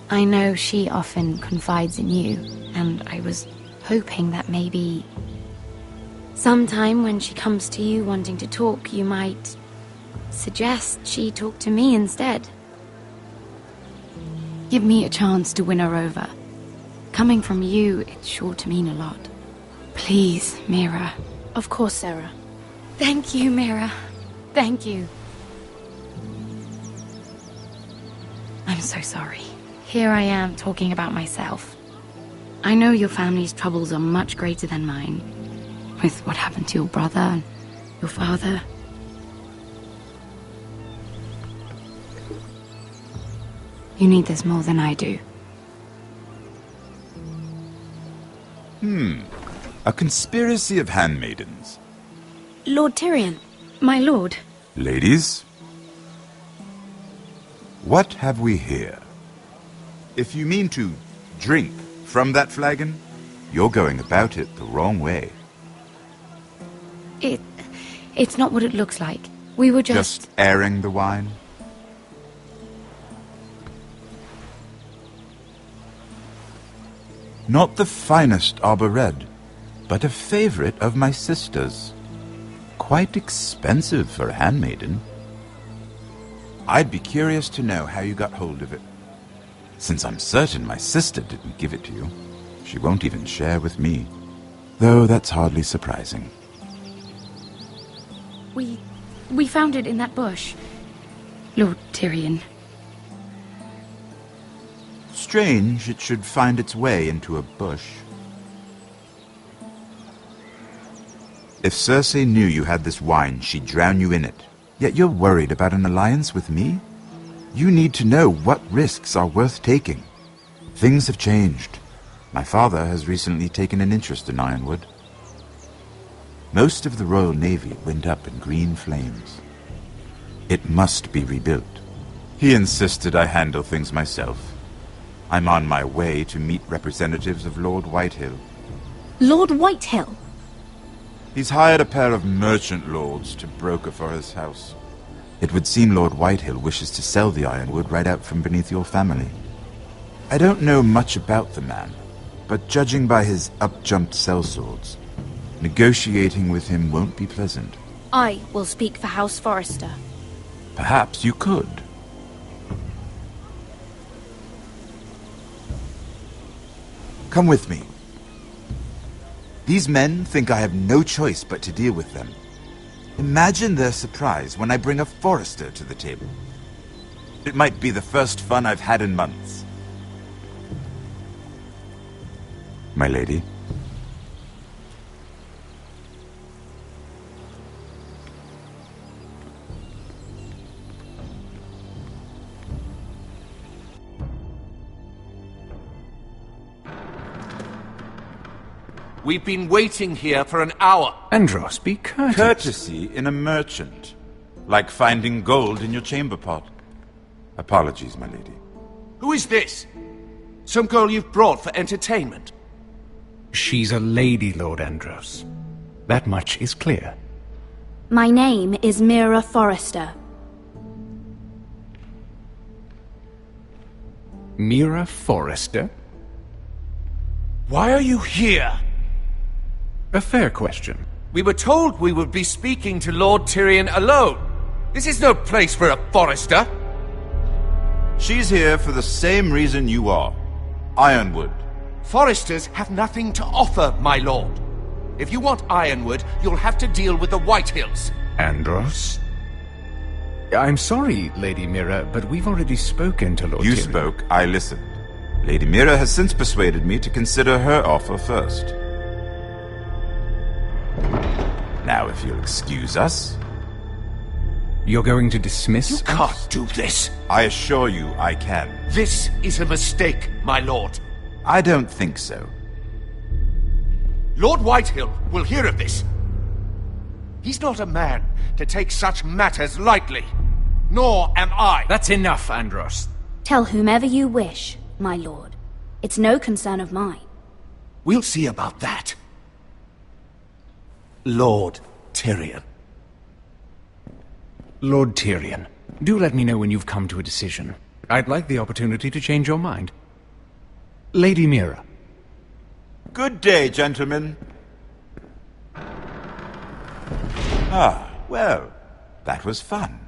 I know she often confides in you, and I was hoping that maybe... sometime when she comes to you wanting to talk, you might suggest she talk to me instead. Give me a chance to win her over. Coming from you, it's sure to mean a lot. Please, Mira. Of course, Sarah. Thank you, Mira. Thank you. I'm so sorry. Here I am talking about myself. I know your family's troubles are much greater than mine. With what happened to your brother and your father. You need this more than I do. A conspiracy of handmaidens. Lord Tyrion. My lord. Ladies, what have we here? If you mean to drink from that flagon, you're going about it the wrong way. It's not what it looks like. We were Just airing the wine? Not the finest Arbor Red, but a favorite of my sister's. Quite expensive for a handmaiden. I'd be curious to know how you got hold of it. Since I'm certain my sister didn't give it to you, she won't even share with me. Though that's hardly surprising. We found it in that bush. Lord Tyrion. Strange it should find its way into a bush. If Cersei knew you had this wine, she'd drown you in it. Yet you're worried about an alliance with me? You need to know what risks are worth taking. Things have changed. My father has recently taken an interest in Ironwood. Most of the Royal Navy went up in green flames. It must be rebuilt. He insisted I handle things myself. I'm on my way to meet representatives of Lord Whitehill. Lord Whitehill? He's hired a pair of merchant lords to broker for his house. It would seem Lord Whitehill wishes to sell the Ironwood right out from beneath your family. I don't know much about the man, but judging by his up-jumped sellswords, negotiating with him won't be pleasant. I will speak for House Forrester. Perhaps you could. Come with me. These men think I have no choice but to deal with them. Imagine their surprise when I bring a Forrester to the table. It might be the first fun I've had in months. My lady. We've been waiting here for an hour. Andros, be courteous. Courtesy in a merchant. Like finding gold in your chamber pot. Apologies, my lady. Who is this? Some girl you've brought for entertainment? She's a lady, Lord Andros. That much is clear. My name is Mira Forrester. Mira Forrester? Why are you here? A fair question. We were told we would be speaking to Lord Tyrion alone. This is no place for a Forrester. She's here for the same reason you are. Ironwood. Forresters have nothing to offer, my lord. If you want Ironwood, you'll have to deal with the Whitehills. Andros? I'm sorry, Lady Mira, but we've already spoken to Lord You Tyrion. spoke, I listened. Lady Mira has since persuaded me to consider her offer first. Now, if you'll excuse us... You're going to dismiss us? You can't do this. I assure you I can. This is a mistake, my lord. I don't think so. Lord Whitehill will hear of this. He's not a man to take such matters lightly. Nor am I. That's enough, Andros. Tell whomever you wish, my lord. It's no concern of mine. We'll see about that. Lord Tyrion. Lord Tyrion, do let me know when you've come to a decision. I'd like the opportunity to change your mind. Lady Mira. Good day, gentlemen. Ah, well, that was fun.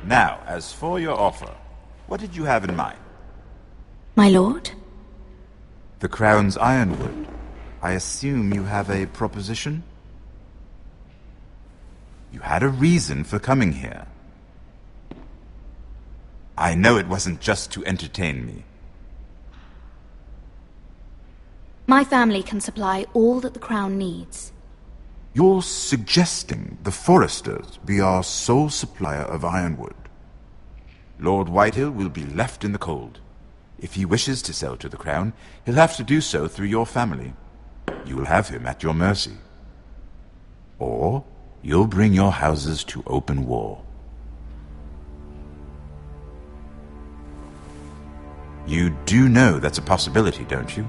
Now, as for your offer, what did you have in mind? My lord? The Crown's Ironwood. I assume you have a proposition? You had a reason for coming here. I know it wasn't just to entertain me. My family can supply all that the Crown needs. You're suggesting the Foresters be our sole supplier of ironwood. Lord Whitehill will be left in the cold. If he wishes to sell to the Crown, he'll have to do so through your family. You'll have him at your mercy. Or you'll bring your houses to open war. You do know that's a possibility, don't you?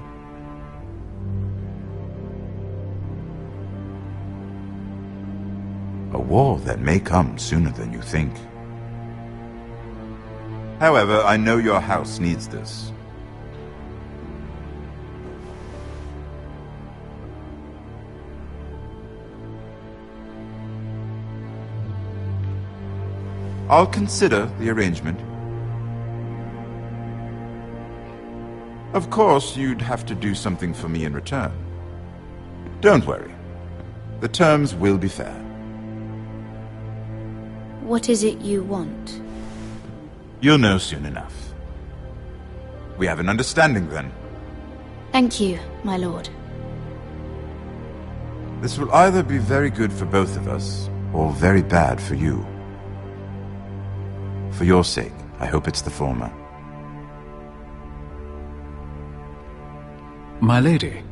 A war that may come sooner than you think. However, I know your house needs this. I'll consider the arrangement. Of course, you'd have to do something for me in return. Don't worry. The terms will be fair. What is it you want? You'll know soon enough. We have an understanding then. Thank you, my lord. This will either be very good for both of us, or very bad for you. For your sake, I hope it's the former. My lady.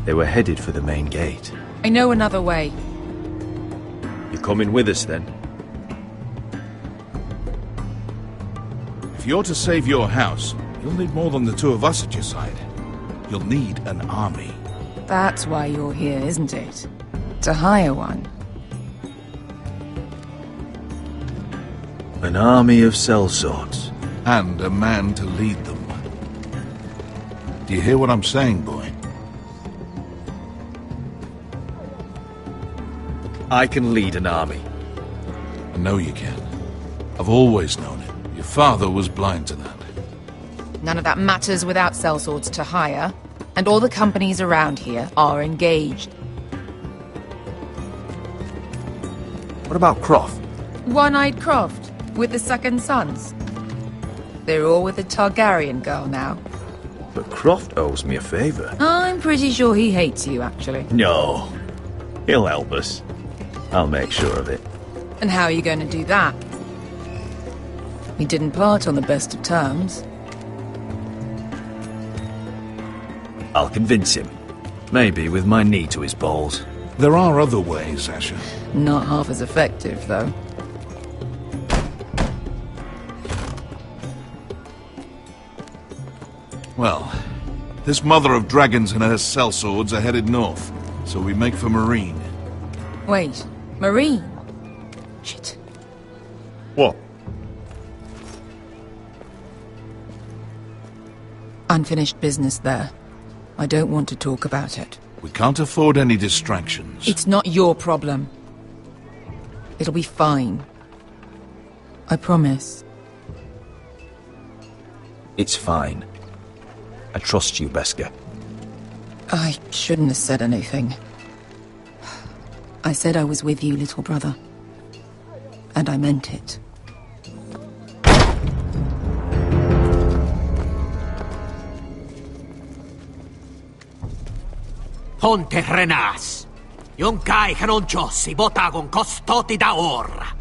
They were headed for the main gate. I know another way. You coming with us, then? If you're to save your house, you'll need more than the two of us at your side. You'll need an army. That's why you're here, isn't it? To hire one. An army of sellswords. And a man to lead them. Do you hear what I'm saying, boy? I can lead an army. I know you can. I've always known it. Your father was blind to that. None of that matters without sellswords to hire, and all the companies around here are engaged. What about Croft? One-Eyed Croft, with the second sons. They're all with the Targaryen girl now. But Croft owes me a favour. I'm pretty sure he hates you, actually. No. He'll help us. I'll make sure of it. And how are you going to do that? We didn't part on the best of terms. I'll convince him. Maybe with my knee to his balls. There are other ways, Asher. Not half as effective, though. Well, this mother of dragons and her sellswords are headed north, so we make for Marine. Wait, Marine? Shit. What? Unfinished business there. I don't want to talk about it. We can't afford any distractions. It's not your problem. It'll be fine. I promise. It's fine. I trust you, Beskha. I shouldn't have said anything. I said I was with you, little brother. And I meant it. Ponte Renas. Yon kai kanon jossi botagon costoti da orra.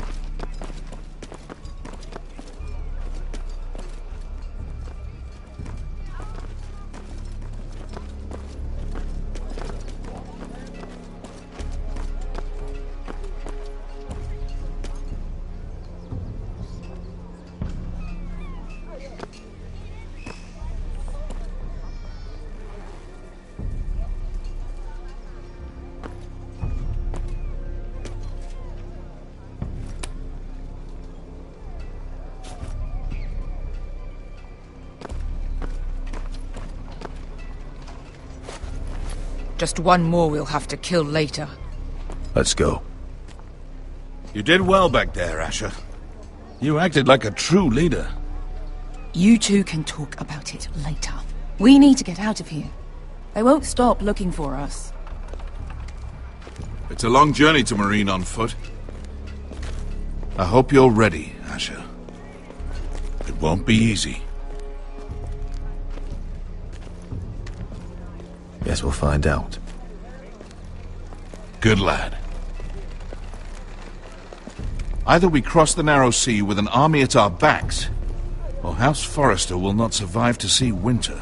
Just one more we'll have to kill later. Let's go. You did well back there, Asher. You acted like a true leader. You two can talk about it later. We need to get out of here. They won't stop looking for us. It's a long journey to Marine on foot. I hope you're ready, Asher. It won't be easy. Guess we'll find out. Good lad. Either we cross the narrow sea with an army at our backs, or House Forrester will not survive to see winter.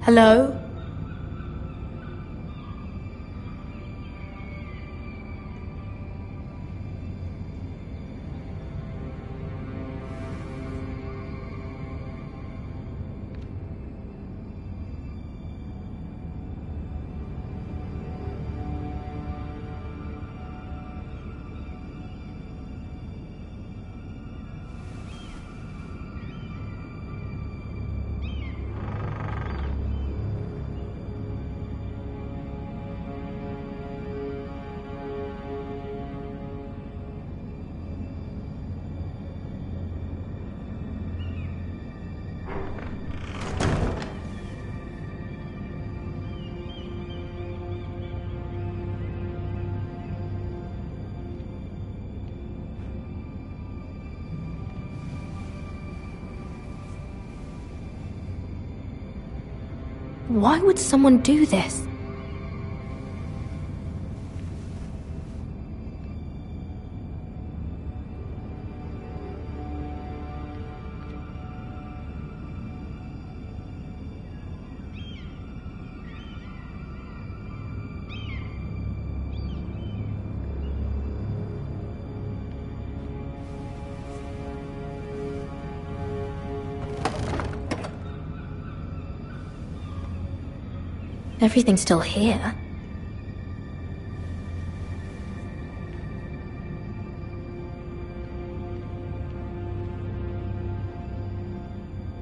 Hello? Why would someone do this? Everything's still here.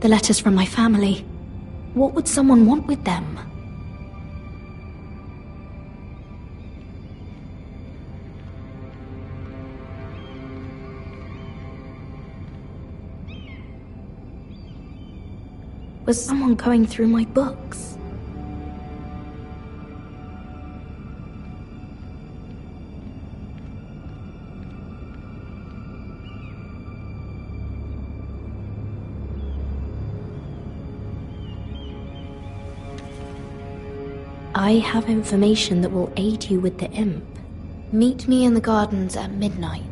The letters from my family. What would someone want with them? Was someone going through my books? I have information that will aid you with the imp. Meet me in the gardens at midnight.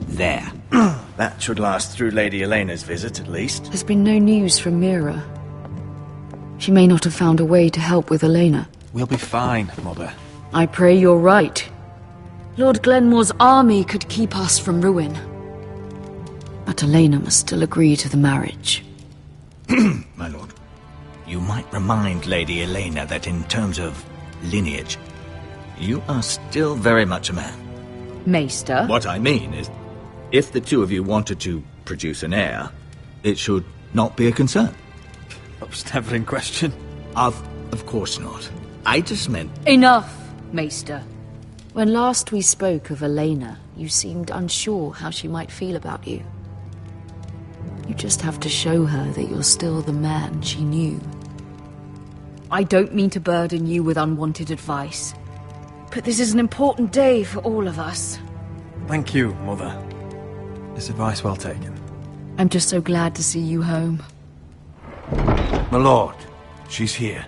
There. That should last through Lady Elena's visit, at least. There's been no news from Mira. She may not have found a way to help with Elena. We'll be fine, Mother. I pray you're right. Lord Glenmore's army could keep us from ruin. But Elena must still agree to the marriage. My lord, you might remind Lady Elena that in terms of lineage, you are still very much a man. Maester? What I mean is, if the two of you wanted to produce an heir, it should not be a concern. That was never in question. Of course not. I just meant... Enough, Maester. When last we spoke of Elena, you seemed unsure how she might feel about you. You just have to show her that you're still the man she knew. I don't mean to burden you with unwanted advice, but this is an important day for all of us. Thank you, Mother. This advice well taken. I'm just so glad to see you home. My lord, she's here.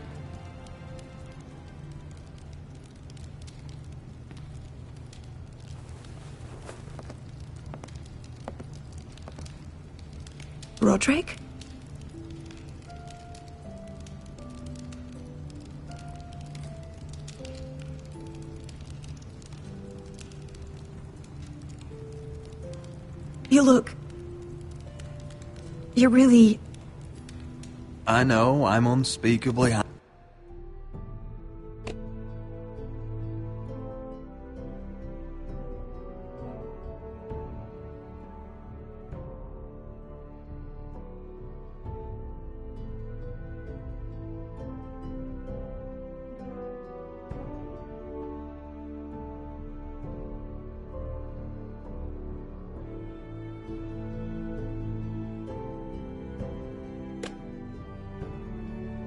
Roderick? You look... You're really... I know, I'm unspeakably happy.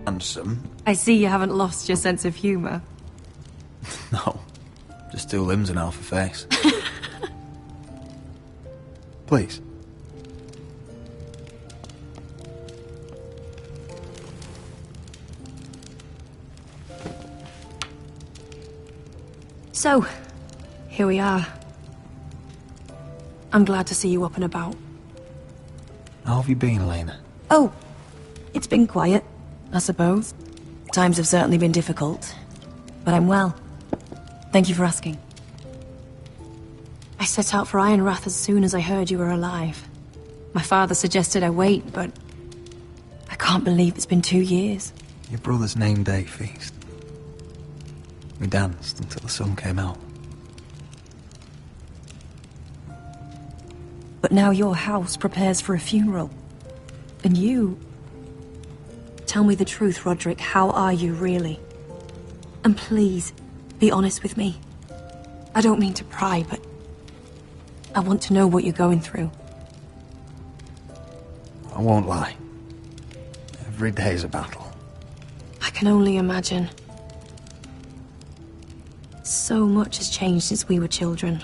Handsome. I see you haven't lost your sense of humor. No, just 2 limbs and half a face. Please. So, here we are. I'm glad to see you up and about. How have you been, Elena? Oh, it's been quiet, I suppose. Times have certainly been difficult, but I'm well. Thank you for asking. I set out for Ironrath as soon as I heard you were alive. My father suggested I wait, but I can't believe it's been 2 years. Your brother's name day feast. We danced until the sun came out. But now your house prepares for a funeral. And you... Tell me the truth, Roderick. How are you, really? And please, be honest with me. I don't mean to pry, but... I want to know what you're going through. I won't lie. Every day's a battle. I can only imagine. So much has changed since we were children.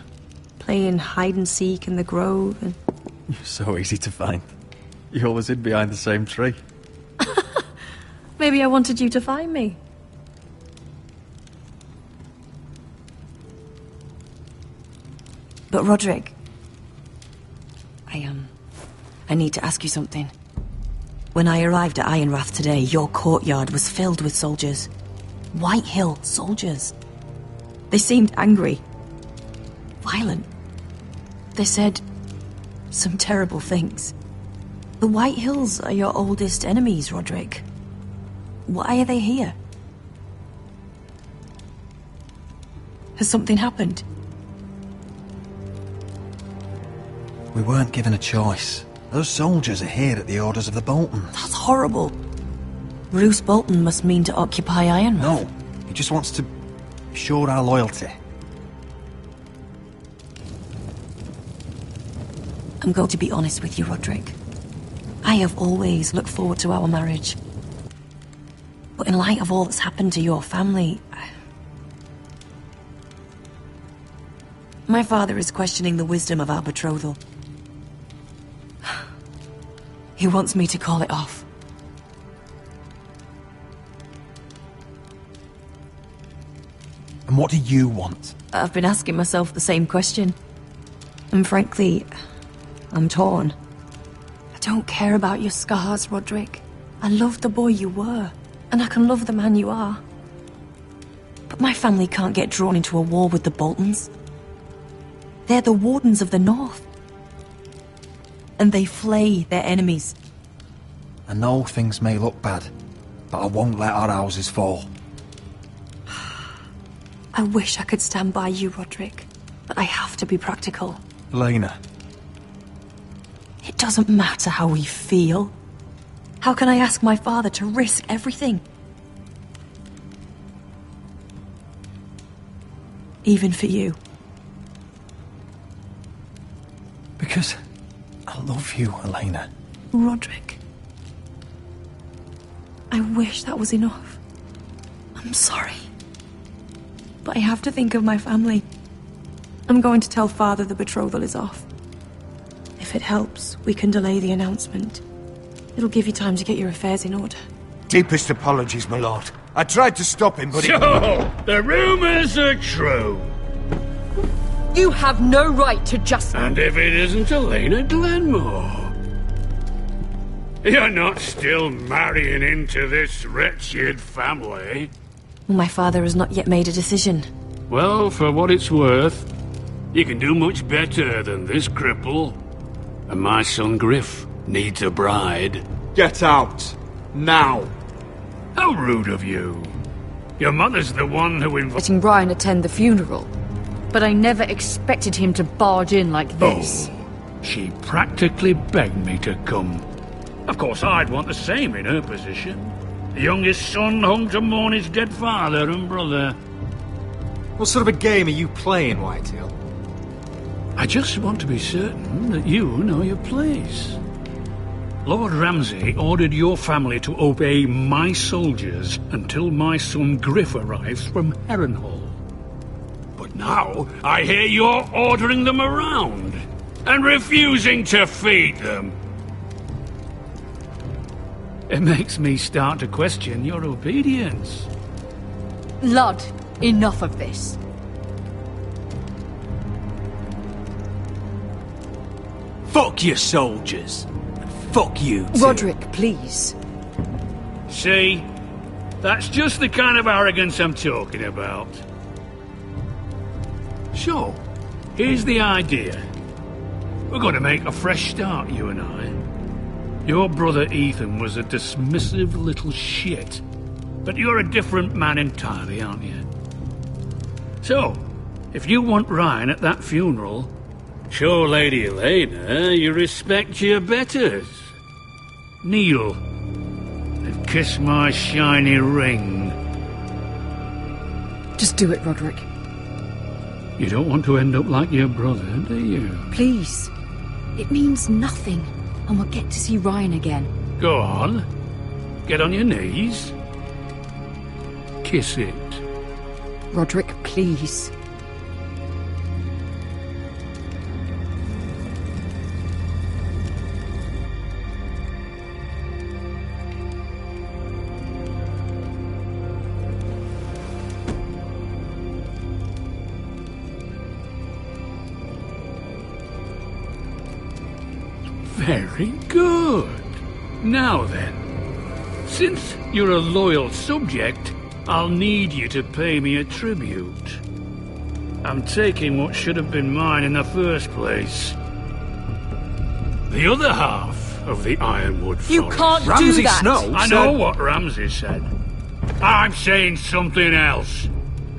Playing hide-and-seek in the grove and... You're so easy to find. You always hid behind the same tree. Maybe I wanted you to find me. But Roderick... I need to ask you something. When I arrived at Ironrath today, your courtyard was filled with soldiers. White Hill soldiers. They seemed angry. Violent. They said some terrible things. The White Hills are your oldest enemies, Roderick. Why are they here? Has something happened? We weren't given a choice. Those soldiers are here at the orders of the Boltons. That's horrible. Roose Bolton must mean to occupy Ironrath. No, he just wants to assure our loyalty. I'm going to be honest with you, Roderick. I have always looked forward to our marriage. But in light of all that's happened to your family... My father is questioning the wisdom of our betrothal. He wants me to call it off. And what do you want? I've been asking myself the same question. And frankly, I'm torn. I don't care about your scars, Roderick. I love the boy you were, and I can love the man you are. But my family can't get drawn into a war with the Boltons. They're the Wardens of the North. And they flay their enemies. I know things may look bad, but I won't let our houses fall. I wish I could stand by you, Roderick, but I have to be practical. Elena. It doesn't matter how we feel. How can I ask my father to risk everything? Even for you. Because I love you, Elena. Roderick. I wish that was enough. I'm sorry. But I have to think of my family. I'm going to tell Father the betrothal is off. If it helps, we can delay the announcement. It'll give you time to get your affairs in order. Deepest apologies, my lord. I tried to stop him, but So, the rumors are true. You have no right to just... And if it isn't Elena Glenmore? You're not still marrying into this wretched family? My father has not yet made a decision. Well, for what it's worth, you can do much better than this cripple. And my son Griff needs a bride. Get out. Now. How rude of you. Your mother's the one who letting Ryan attend the funeral. But I never expected him to barge in like this. Oh, she practically begged me to come. Of course, I'd want the same in her position. The youngest son hung to mourn his dead father and brother. What sort of a game are you playing, Whitetail? I just want to be certain that you know your place. Lord Ramsay ordered your family to obey my soldiers until my son Griff arrives from Harrenhal. But now, I hear you're ordering them around and refusing to feed them. It makes me start to question your obedience. Lud, enough of this. Fuck your soldiers. And fuck you, too. Roderick, please. See? That's just the kind of arrogance I'm talking about. So, here's the idea. We're going to make a fresh start, you and I. Your brother Ethan was a dismissive little shit. But you're a different man entirely, aren't you? So, if you want Ryan at that funeral, show Lady Elena you respect your betters. Kneel and kiss my shiny ring. Just do it, Roderick. You don't want to end up like your brother, do you? Please. It means nothing, and we'll get to see Ryan again. Go on. Get on your knees. Kiss it. Roderick, please. Very good. Now then, since you're a loyal subject, I'll need you to pay me a tribute. I'm taking what should have been mine in the first place. The other half of the Ironwood Forest. You can't do that! Snow I know what Ramsay said. I'm saying something else.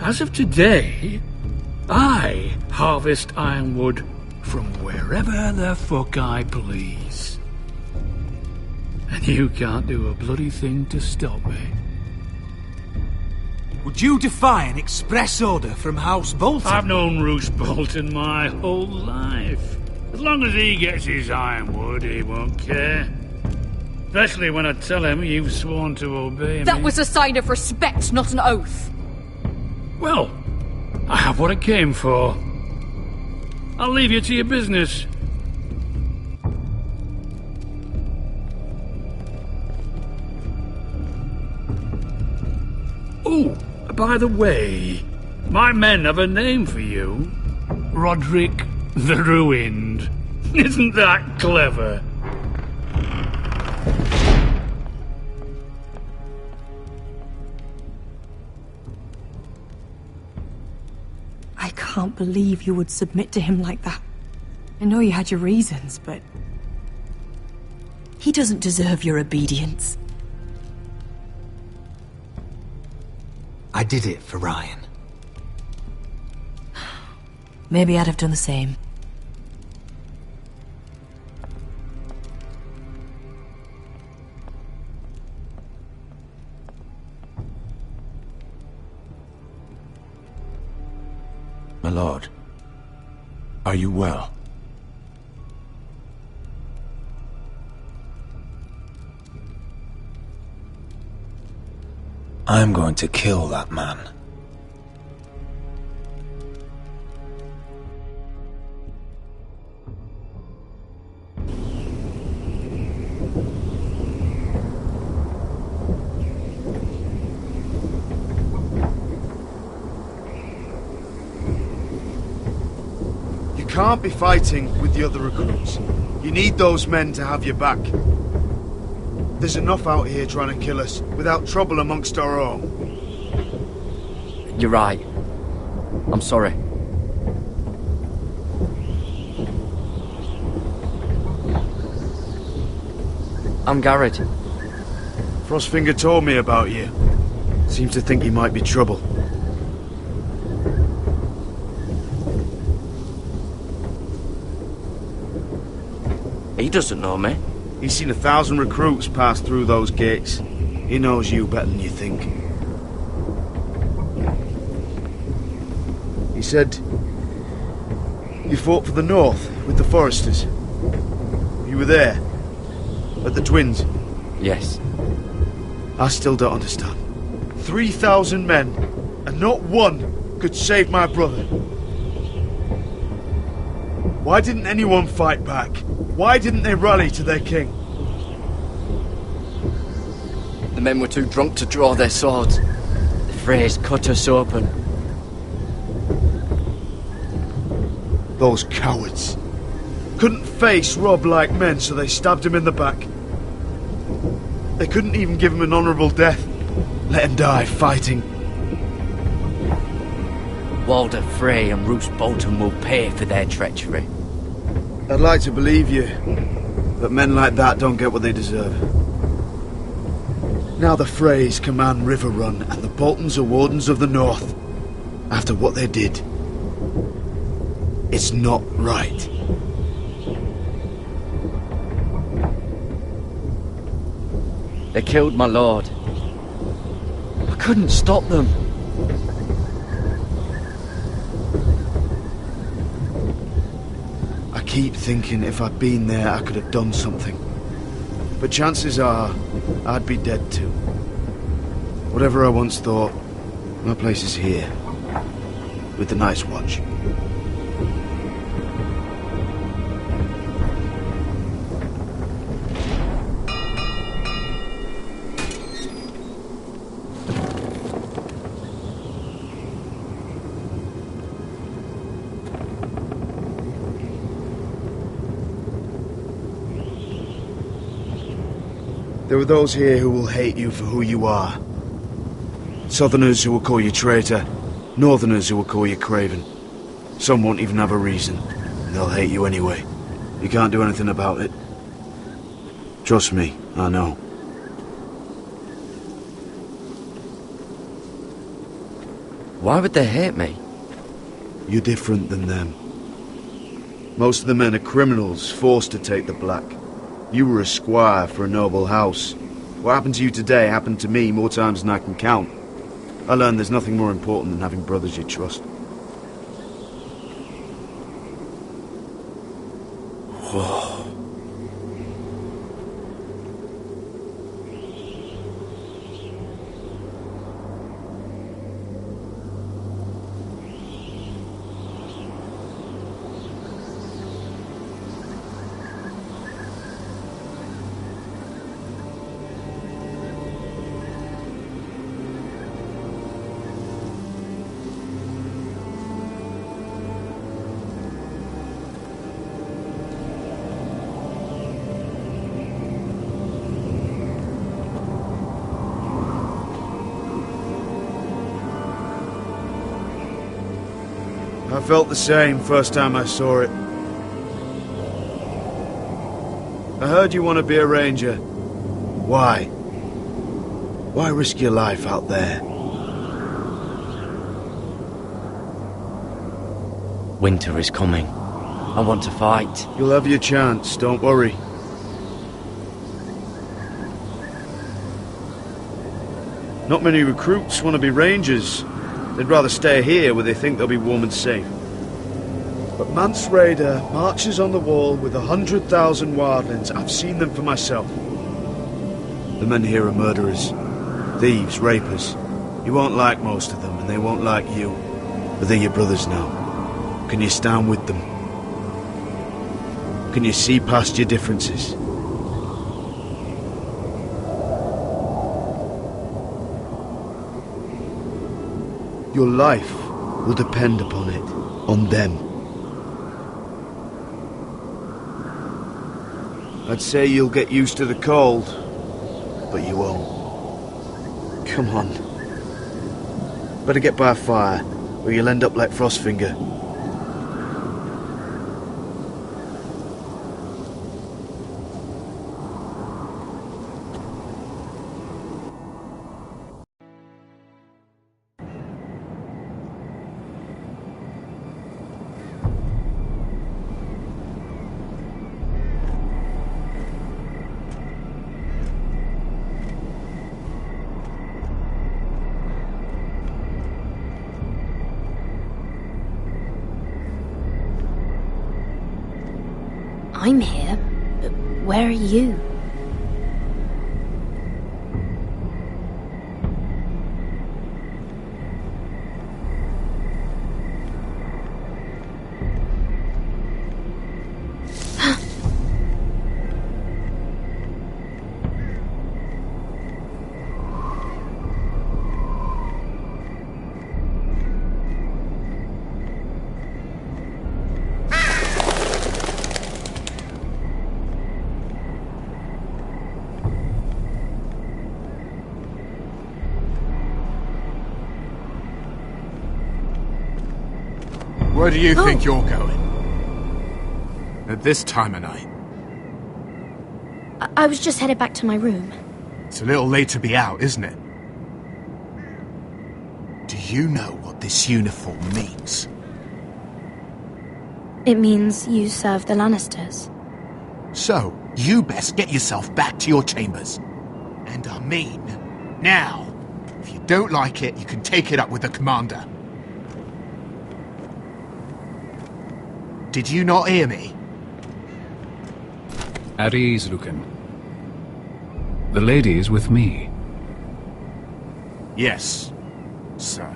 As of today, I harvest ironwood from wherever the fuck I please. And you can't do a bloody thing to stop me. Would you defy an express order from House Bolton? I've known Roose Bolton my whole life. As long as he gets his ironwood, he won't care. Especially when I tell him you've sworn to obey me. That was a sign of respect, not an oath. Well, I have what I came for. I'll leave you to your business. Oh, by the way, my men have a name for you. Roderick the Ruined. Isn't that clever? I can't believe you would submit to him like that. I know you had your reasons, but... he doesn't deserve your obedience. I did it for Ryan. Maybe I'd have done the same. My lord, are you well? I'm going to kill that man. You can't be fighting with the other recruits. You need those men to have your back. There's enough out here trying to kill us, without trouble amongst our own. You're right. I'm sorry. I'm Garrett. Frostfinger told me about you. Seems to think he might be trouble. He doesn't know me. He's seen 1,000 recruits pass through those gates. He knows you better than you think. He said you fought for the North with the Foresters. You were there at the Twins. Yes. I still don't understand. 3,000 men, and not one could save my brother. Why didn't anyone fight back? Why didn't they rally to their king? The men were too drunk to draw their swords. The Freys cut us open. Those cowards. Couldn't face Robb like men, so they stabbed him in the back. They couldn't even give him an honourable death. Let him die fighting. Walder Frey and Roose Bolton will pay for their treachery. I'd like to believe you, but men like that don't get what they deserve. Now the Freys command Riverrun, and the Boltons are Wardens of the North. After what they did, it's not right. They killed my lord. I couldn't stop them. I keep thinking if I'd been there, I could have done something. But chances are, I'd be dead too. Whatever I once thought, my place is here, with the Night's Watch. There are those here who will hate you for who you are. Southerners who will call you traitor, Northerners who will call you craven. Some won't even have a reason, and they'll hate you anyway. You can't do anything about it. Trust me, I know. Why would they hate me? You're different than them. Most of the men are criminals, forced to take the black. You were a squire for a noble house. What happened to you today happened to me more times than I can count. I learned there's nothing more important than having brothers you trust. Whoa. I felt the same first time I saw it. I heard you want to be a ranger. Why? Why risk your life out there? Winter is coming. I want to fight. You'll have your chance, don't worry. Not many recruits want to be rangers. They'd rather stay here where they think they'll be warm and safe. But Mance Rayder marches on the wall with 100,000 wildlings. I've seen them for myself. The men here are murderers. Thieves, rapers. You won't like most of them, and they won't like you. But they're your brothers now. Can you stand with them? Can you see past your differences? Your life will depend upon it, on them. I'd say you'll get used to the cold, but you won't. Come on. Better get by a fire, or you'll end up like Frostfinger. I'm here, but where are you? Where do you think you're going? At this time of night? I was just headed back to my room. It's a little late to be out, isn't it? Do you know what this uniform means? It means you serve the Lannisters. So, you best get yourself back to your chambers. And I mean, now. If you don't like it, you can take it up with the commander. Did you not hear me? At ease, Lucan. The lady is with me. Yes, sir.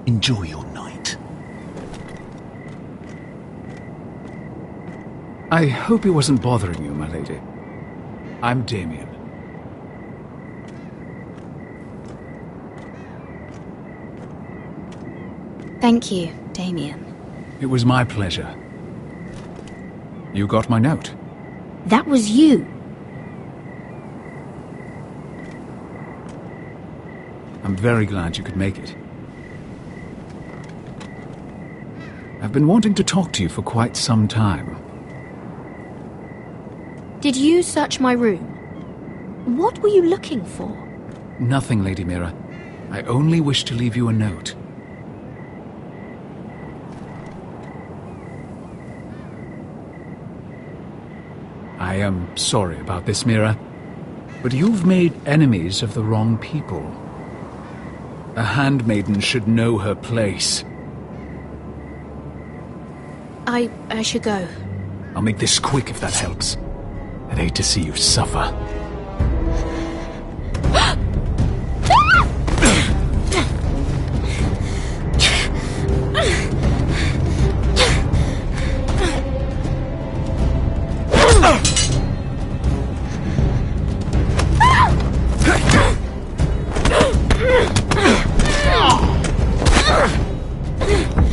Enjoy your night. I hope he wasn't bothering you, my lady. I'm Damien. Thank you, Damien. It was my pleasure. You got my note. That was you. I'm very glad you could make it. I've been wanting to talk to you for quite some time. Did you search my room? What were you looking for? Nothing, Lady Mira. I only wish to leave you a note. I am sorry about this, Mira, but you've made enemies of the wrong people. A handmaiden should know her place. I should go. I'll make this quick if that helps. I'd hate to see you suffer.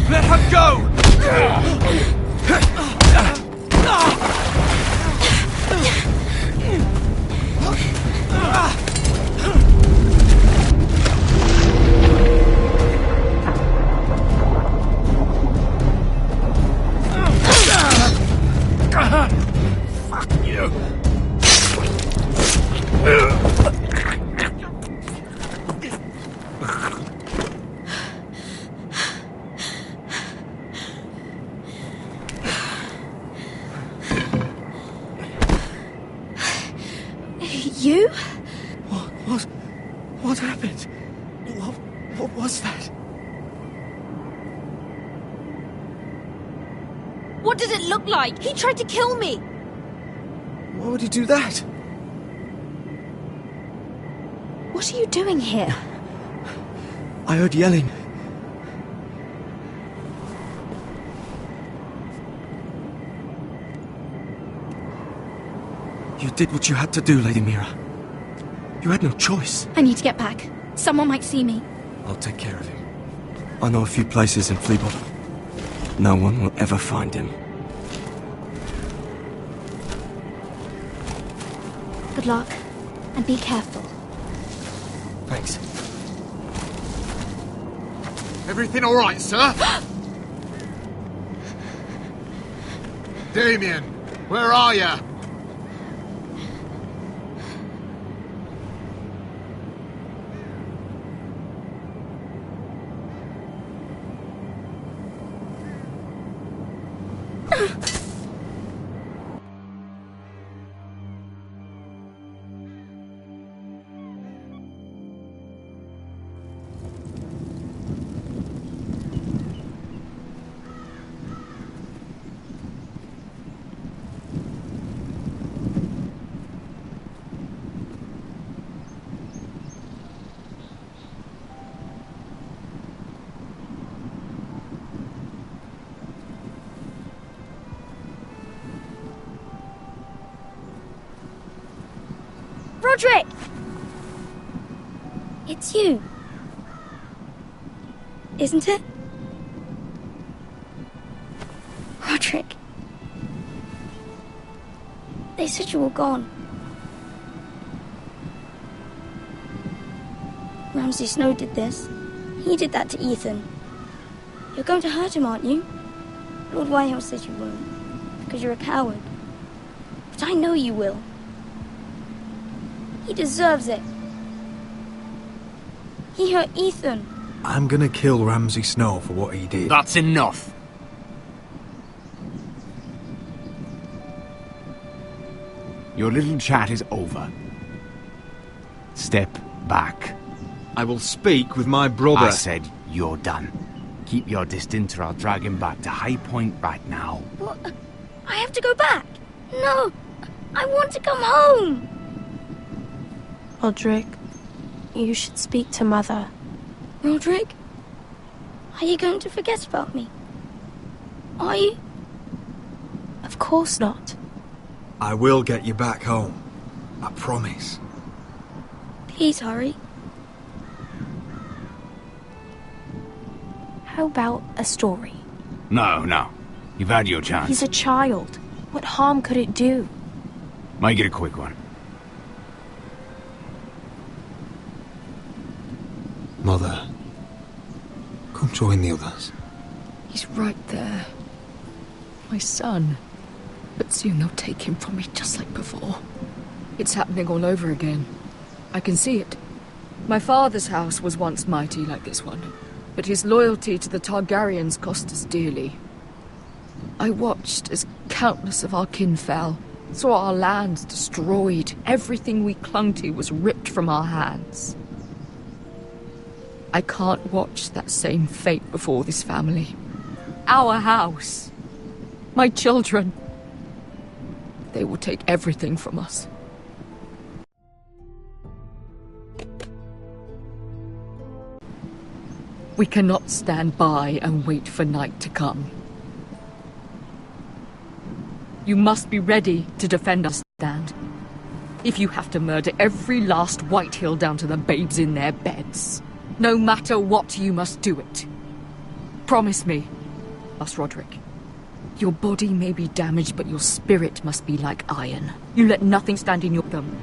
Let her go! Fuck you! You? What happened? What was that? What does it look like? He tried to kill me! Why would he do that? What are you doing here? I heard yelling. You did what you had to do, Lady Mira. You had no choice. I need to get back. Someone might see me. I'll take care of him. I know a few places in Fleabottom. No one will ever find him. Good luck, and be careful. Thanks. Everything all right, sir? Damien, where are you? Roderick! It's you. Isn't it? Roderick. They said you were gone. Ramsay Snow did this. He did that to Ethan. You're going to hurt him, aren't you? Lord Whitehill says you won't, because you're a coward. But I know you will. He deserves it. He hurt Ethan. I'm gonna kill Ramsay Snow for what he did. That's enough. Your little chat is over. Step back. I will speak with my brother. I said you're done. Keep your distance or I'll drag him back to High Point right now. What? I have to go back? No! I want to come home! Roderick, you should speak to Mother. Roderick? Are you going to forget about me? Are you? Of course not. I will get you back home. I promise. Please hurry. How about a story? No. You've had your chance. He's a child. What harm could it do? Make it a quick one. Mother, come join the others. He's right there. My son. But soon they'll take him from me just like before. It's happening all over again. I can see it. My father's house was once mighty like this one, but his loyalty to the Targaryens cost us dearly. I watched as countless of our kin fell, saw our lands destroyed, everything we clung to was ripped from our hands. I can't watch that same fate before this family. Our house. My children. They will take everything from us. We cannot stand by and wait for night to come. You must be ready to defend us, stand. If you have to murder every last Whitehill down to the babes in their beds. No matter what, you must do it. Promise me, asked Roderick. Your body may be damaged, but your spirit must be like iron. You let nothing stand in your them.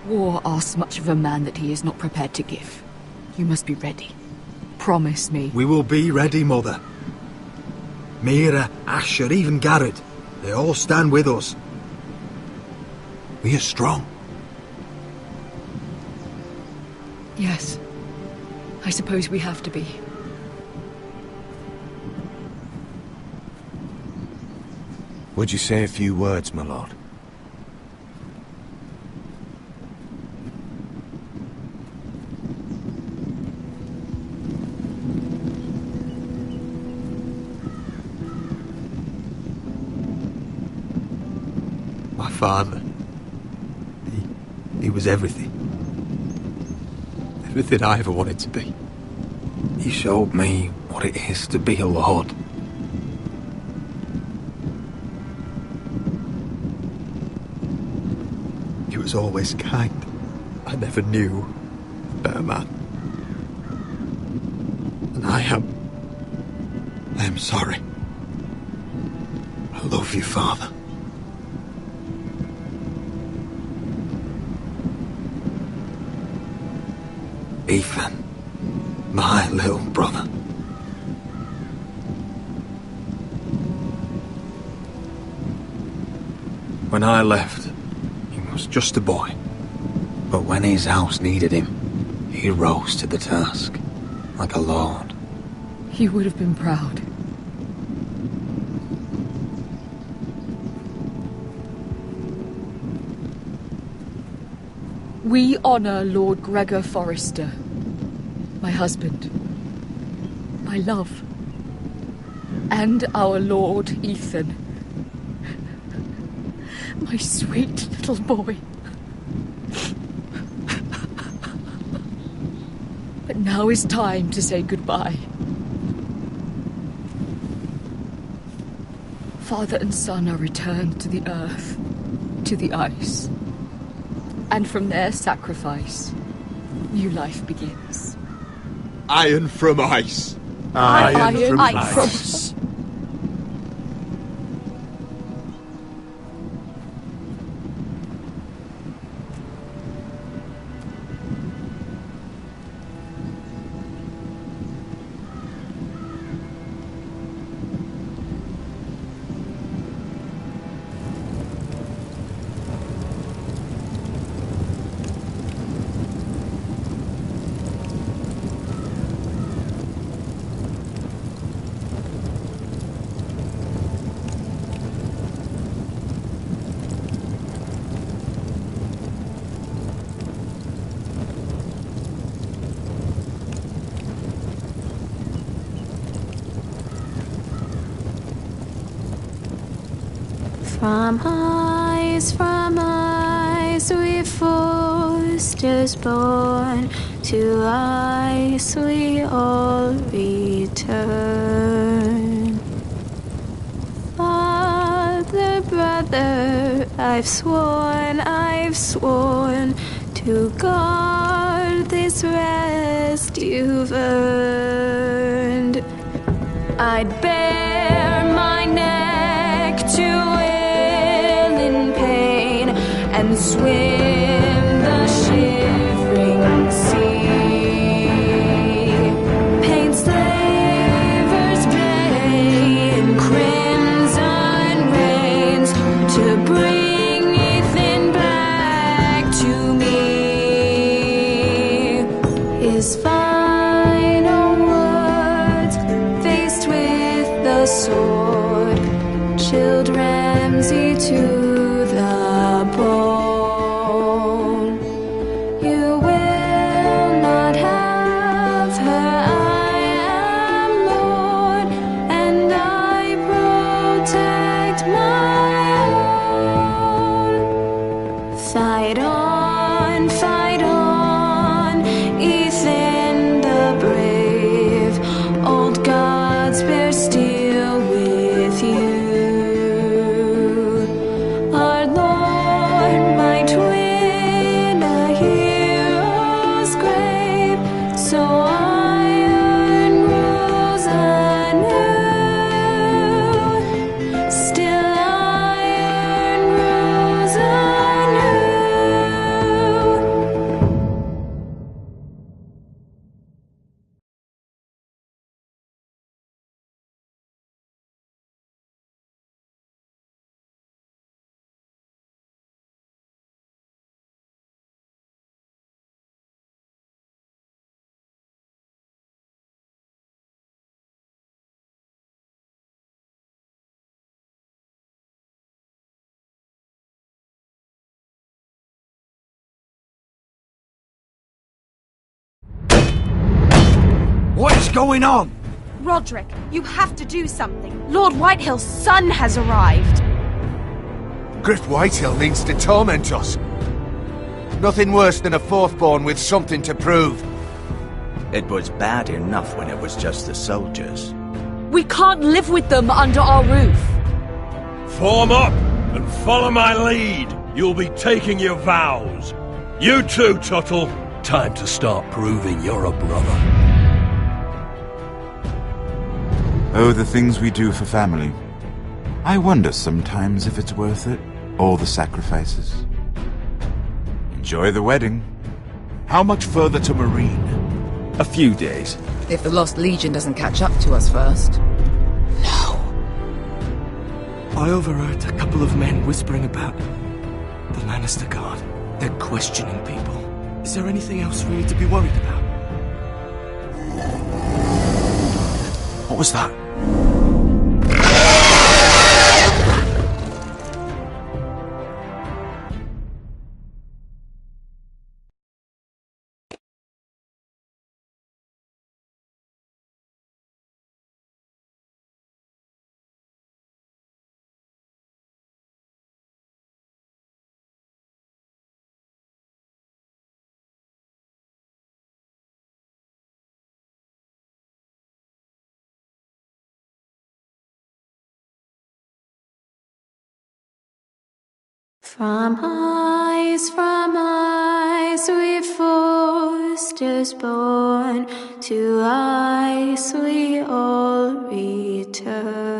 War asks much of a man that he is not prepared to give. You must be ready. Promise me. We will be ready, Mother. Mira, Asher, even Garrett. They all stand with us. We are strong. Yes. I suppose we have to be. Would you say a few words, my lord? My father. He was everything. Everything I ever wanted to be. He showed me what it is to be a lord. He was always kind. I never knew a better man. And I am sorry. I love you, Father. Ethan, my little brother. When I left, he was just a boy. But when his house needed him, he rose to the task, like a lord. He would have been proud. We honor Lord Gregor Forrester, my husband, my love, and our Lord Ethan, my sweet little boy. But now is time to say goodbye. Father and son are returned to the earth, to the ice. And from their sacrifice, new life begins. Iron from ice. Iron from ice. From ice we Forsters born, to ice we all return. Father, brother, I've sworn to guard this rest you've earned. I'd bare my neck to and swim the shivering sea. Paint slavers gray in crimson rains to bring Ethan back to me. His final words faced with the sword chilled Ramsay to the bone. You will not have her. I am Lord, and I protect my own. Fight on, Ethan the brave. Old gods bear steel with you. What is going on? Rodrik, you have to do something. Lord Whitehill's son has arrived. Griff Whitehill means to torment us. Nothing worse than a fourth-born with something to prove. It was bad enough when it was just the soldiers. We can't live with them under our roof. Form up and follow my lead. You'll be taking your vows. You too, Tuttle. Time to start proving you're a brother. Oh, the things we do for family. I wonder sometimes if it's worth it, all the sacrifices. Enjoy the wedding. How much further to Marine? A few days. If the Lost Legion doesn't catch up to us first. I overheard a couple of men whispering about the Lannister Guard. They're questioning people. Is there anything else really to be worried about? What was that? From ice we foresters born, to ice we all return.